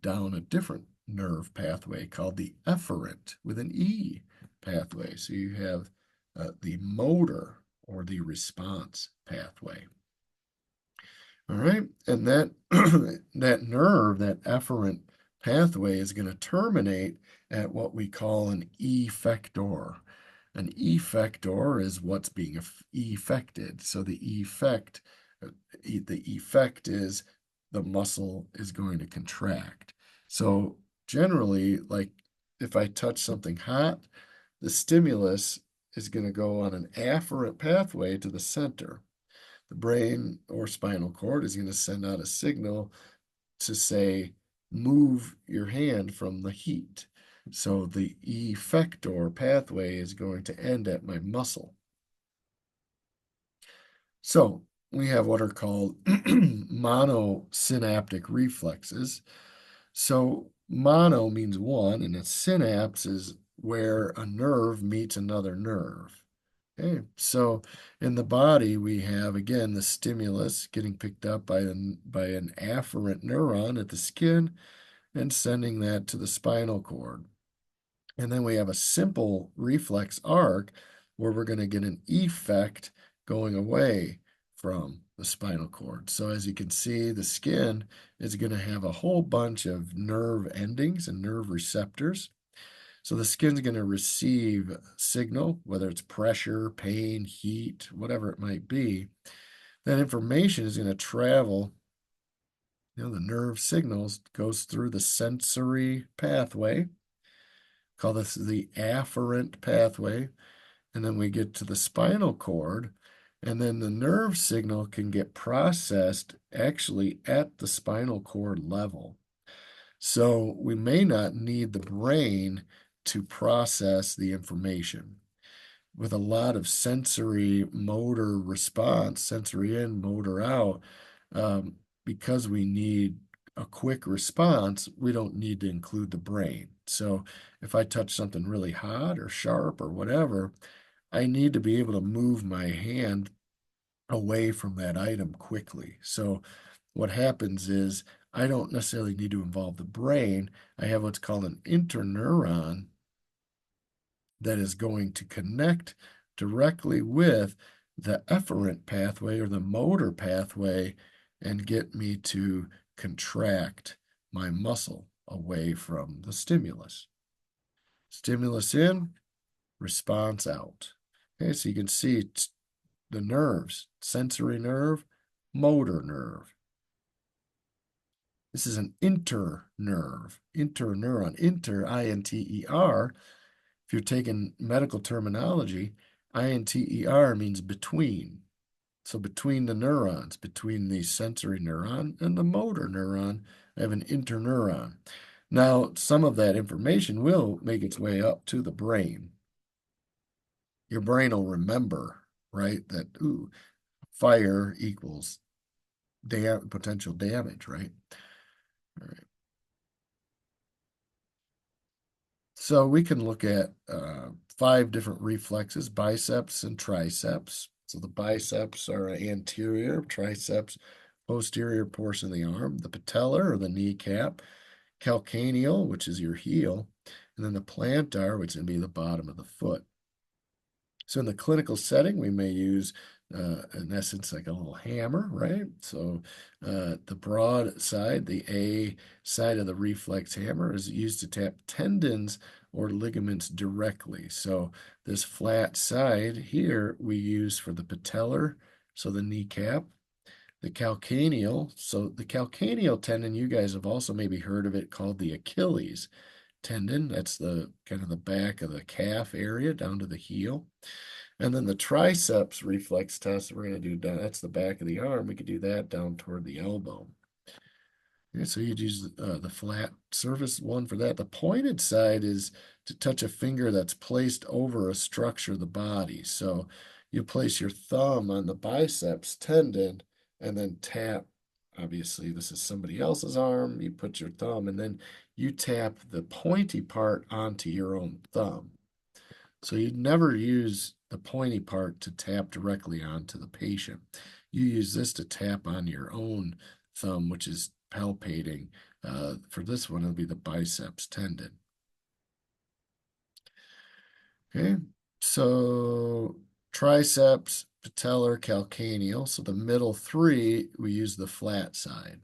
down a different nerve pathway called the efferent with an E pathway. So you have the motor or the response pathway. All right, and that that nerve, that efferent pathway is going to terminate at what we call an effector. An effector is what's being effected. So the effect is the muscle is going to contract. So generally, like if I touch something hot, the stimulus is going to go on an afferent pathway to the center. The brain or spinal cord is going to send out a signal to say, move your hand from the heat. So the effector pathway is going to end at my muscle. So we have what are called monosynaptic reflexes. So mono means one, and a synapse is where a nerve meets another nerve. Okay, so in the body, we have again the stimulus getting picked up by an afferent neuron at the skin and sending that to the spinal cord. And then we have a simple reflex arc where we're going to get an effect going away from the spinal cord. So as you can see, the skin is going to have a whole bunch of nerve endings and nerve receptors. So the skin's going to receive signal, whether it's pressure, pain, heat, whatever it might be. That information is going to travel, the nerve signals goes through the sensory pathway, call this the afferent pathway, and then we get to the spinal cord, and then the nerve signal can get processed actually at the spinal cord level. So we may not need the brain to process the information. With a lot of sensory motor response, sensory in, motor out, um, because we need a quick response, we don't need to include the brain. So if I touch something really hot or sharp or whatever, I need to be able to move my hand away from that item quickly. So what happens is I don't necessarily need to involve the brain. I have what's called an interneuron that is going to connect directly with the efferent pathway or the motor pathway and get me to contract my muscle away from the stimulus. Stimulus in, response out. Okay, so you can see the nerves, sensory nerve, motor nerve. This is an internerve, interneuron, inter, I-N-T-E-R. If you're taking medical terminology, INTER means between. So between the neurons, between the sensory neuron and the motor neuron, I have an interneuron. Now, some of that information will make its way up to the brain. Your brain will remember, right, that, ooh, fire equals potential damage, right? All right. So we can look at 5 different reflexes, biceps and triceps. So the biceps are anterior, triceps, posterior portion of the arm, the patellar or the kneecap, calcaneal, which is your heel, and then the plantar, which would be the bottom of the foot. So in the clinical setting, we may use, in essence, like a little hammer, right? So the broad side, the A side of the reflex hammer is used to tap tendons or ligaments directly. So this flat side here we use for the patellar, so the kneecap, the calcaneal. So the calcaneal tendon, you guys have also maybe heard of it called the Achilles tendon. That's the kind of the back of the calf area down to the heel. And then the triceps reflex test we're going to do down, that's the back of the arm. We could do that down toward the elbow. Okay, so you'd use the flat surface one for that. The pointed side is to touch a finger that's placed over a structure of the body. So you place your thumb on the biceps tendon and then tap. Obviously, this is somebody else's arm. You put your thumb and then you tap the pointy part onto your own thumb. So you'd never use the pointy part to tap directly onto the patient. You use this to tap on your own thumb, which is palpating. For this one, it'll be the biceps tendon. Okay, so triceps, patellar, calcaneal. So the middle 3, we use the flat side.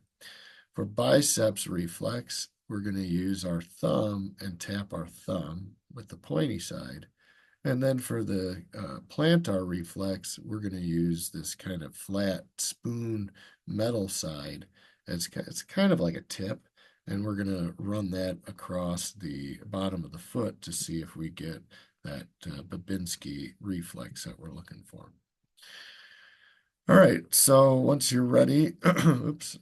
For biceps reflex, we're going to use our thumb and tap our thumb with the pointy side. And then for the plantar reflex, we're going to use this kind of flat spoon metal side. It's kind of like a tip, and we're going to run that across the bottom of the foot to see if we get that Babinski reflex that we're looking for. All right, so once you're ready, oops,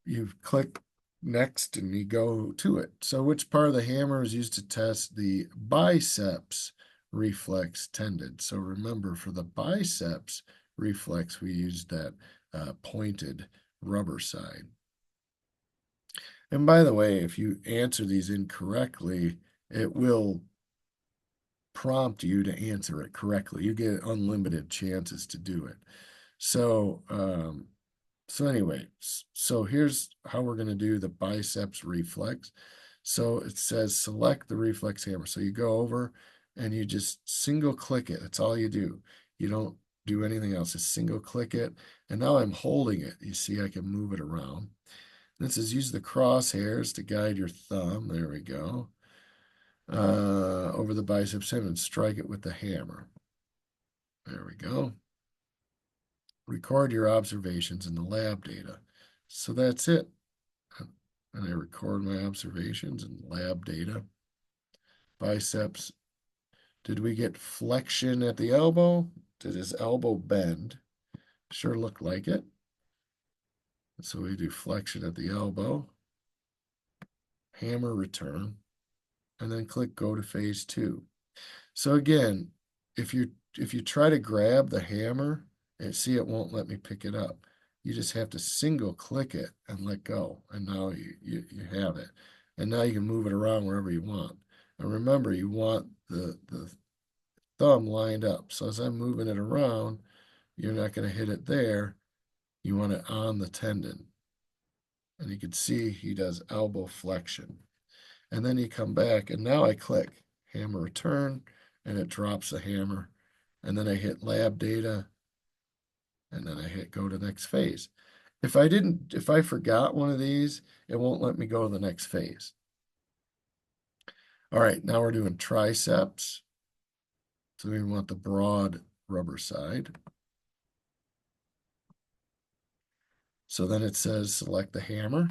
you click next and you go to it. So which part of the hammer is used to test the biceps reflex tendon? So remember, for the biceps reflex, we used that pointed rubber side. And by the way, if you answer these incorrectly, it will prompt you to answer it correctly. You get unlimited chances to do it. So, anyway, so here's how we're going to do the biceps reflex. So it says select the reflex hammer. So you go over and you just single click it. That's all you do. You don't do anything else. Just single click it. And now I'm holding it. You see, I can move it around. This is use the crosshairs to guide your thumb. There we go. Over the biceps and strike it with the hammer. There we go. Record your observations in the lab data. So that's it. And I record my observations and lab data. Biceps. Did we get flexion at the elbow? Did his elbow bend? Sure looked like it. So we do flexion at the elbow. Hammer return. And then click go to phase 2. So again, if you try to grab the hammer and see it won't let me pick it up, you just have to single click it and let go. And now you have it. And now you can move it around wherever you want. And remember, you want the thumb lined up. So as I'm moving it around, you're not going to hit it there. You want it on the tendon. And you can see he does elbow flexion. And then you come back, and now I click hammer return, and it drops the hammer. And then I hit lab data, and then I hit go to next phase. If I forgot one of these, it won't let me go to the next phase. All right, now we're doing triceps. So we want the broad rubber side. So then it says select the hammer,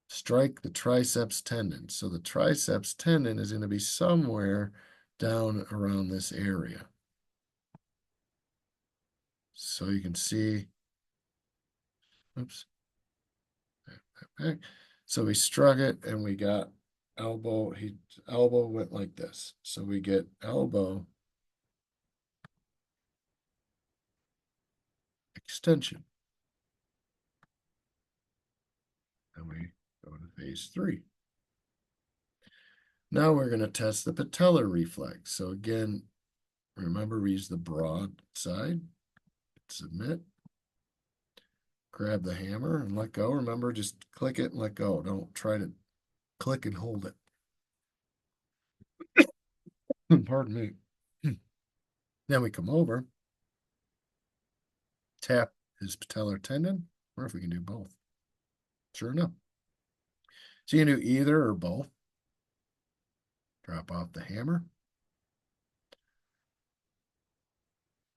strike the triceps tendon. So the triceps tendon is going to be somewhere down around this area. So you can see, oops, back. So we struck it and we got elbow, elbow went like this. So we get elbow extension. And we go to phase 3. Now we're going to test the patellar reflex. So again, remember we use the broad side, submit, grab the hammer and let go. Remember, just click it and let go. Don't try to click and hold it. Pardon me. Then we come over, tap his patellar tendon, or if we can do both. Sure enough. So you can do either or both. Drop off the hammer.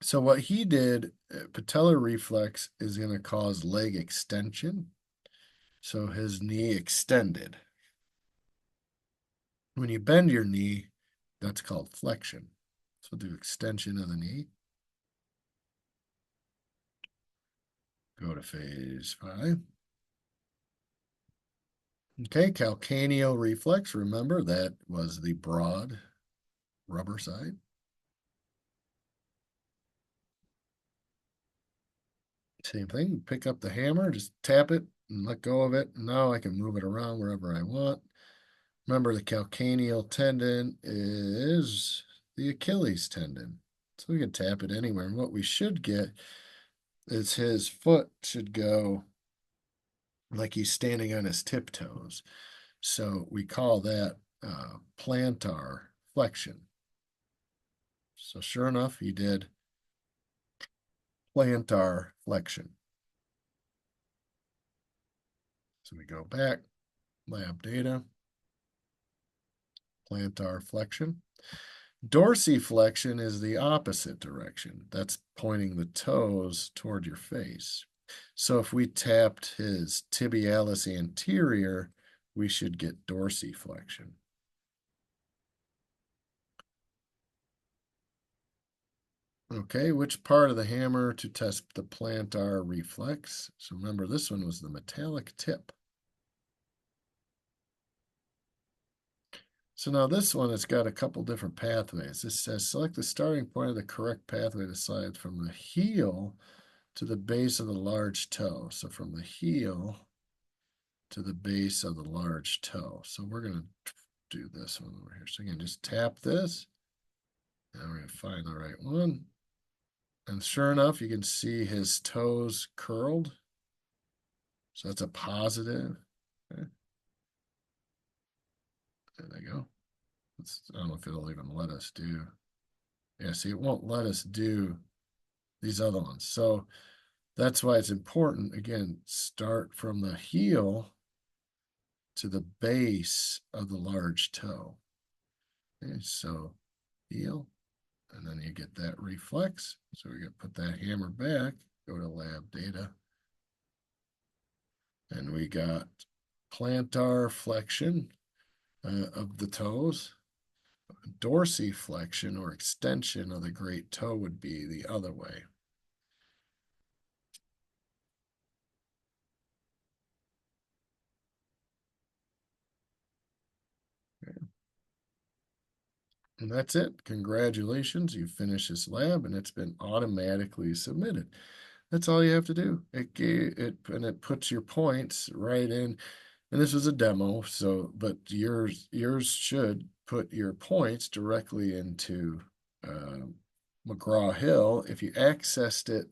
So what he did, patellar reflex is going to cause leg extension. So his knee extended. When you bend your knee, that's called flexion. So do extension of the knee. Go to phase 5. Okay, calcaneal reflex. Remember, that was the broad rubber side. Same thing, pick up the hammer, just tap it and let go of it. Now I can move it around wherever I want. Remember, the calcaneal tendon is the Achilles tendon. So we can tap it anywhere. And what we should get is his foot should go like he's standing on his tiptoes. So we call that plantar flexion. So sure enough, he did plantar flexion. So we go back, lab data, plantar flexion. Dorsiflexion is the opposite direction. That's pointing the toes toward your face. So if we tapped his tibialis anterior, we should get dorsiflexion. Okay, which part of the hammer to test the plantar reflex? So remember, this one was the metallic tip. So now this one has got a couple different pathways. This says select the starting point of the correct pathway to slide from the heel to the base of the large toe. So from the heel to the base of the large toe. So we're going to do this one over here. So again, just tap this. And we're going to find the right one. And sure enough, you can see his toes curled. So that's a positive. Okay. There they go. I don't know if it'll even let us do. Yeah, see, it won't let us do these other ones. So that's why it's important. Again, start from the heel to the base of the large toe. Okay, so heel, and then you get that reflex. So we got to put that hammer back, go to lab data, and we got plantar flexion of the toes. Dorsiflexion or extension of the great toe would be the other way. And that's it. Congratulations, you finished this lab and it's been automatically submitted. That's all you have to do. It puts your points right in. And this was a demo, so but yours should put your points directly into uh, McGraw-Hill if you accessed it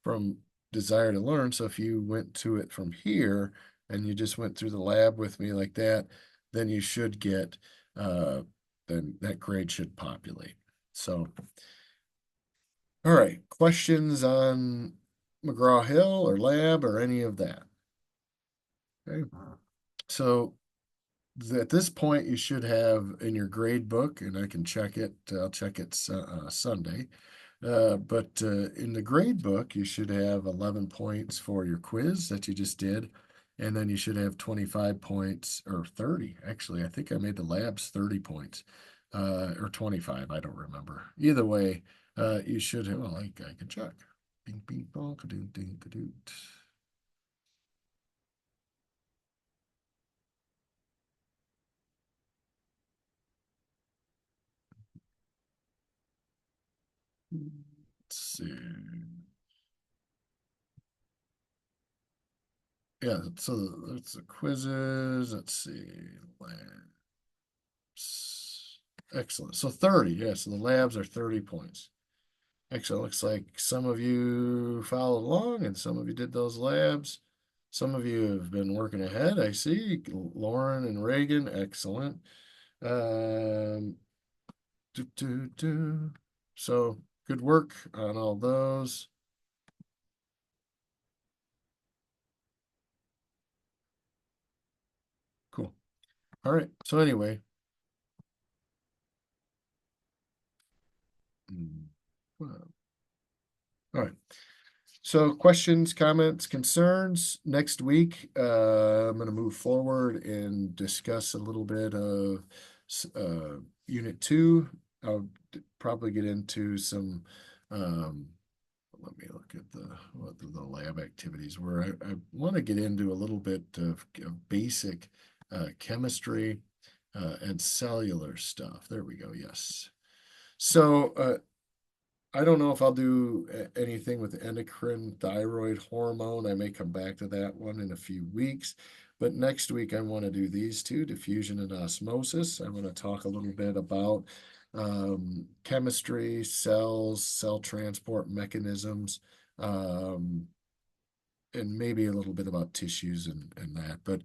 from Desire to Learn. So if you went to it from here and you just went through the lab with me like that, then you should get then that grade should populate. So, all right, questions on McGraw-Hill or lab or any of that? Okay. So at this point, you should have in your grade book, and I can check it. I'll check it Sunday. But in the grade book, you should have 11 points for your quiz that you just did. And then you should have 25 points or 30. Actually, I think I made the labs 30 points or 25. I don't remember. Either way, you should have, well, I can check. Bing, bing, bong, ka-doo, ding, ka-doo. Let's see. Yeah, so that's the quizzes. Let's see. Labs. Excellent. So 30. Yeah, so the labs are 30 points. Actually, it looks like some of you followed along and some of you did those labs. Some of you have been working ahead. I see Lauren and Reagan. Excellent. Um, do, do, do. So good work on all those. Cool. All right. So anyway, well, all right. So questions, comments, concerns. Next week, I'm going to move forward and discuss a little bit of Unit 2. I'll probably get into some, let me look at what the lab activities were. I want to get into a little bit of basic chemistry and cellular stuff. There we go. Yes. So I don't know if I'll do anything with endocrine thyroid hormone. I may come back to that one in a few weeks. But next week, I want to do these two, diffusion and osmosis. I'm going to talk a little bit about chemistry, cells, cell transport mechanisms, um, and maybe a little bit about tissues and that. But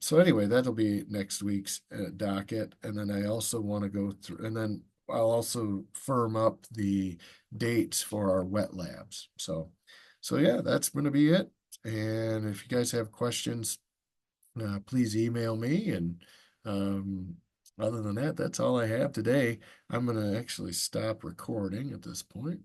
so anyway, that'll be next week's docket. And then I also want to go through, and then I'll also firm up the dates for our wet labs. So yeah, that's going to be it. And if you guys have questions, please email me. And other than that, that's all I have today. I'm going to actually stop recording at this point.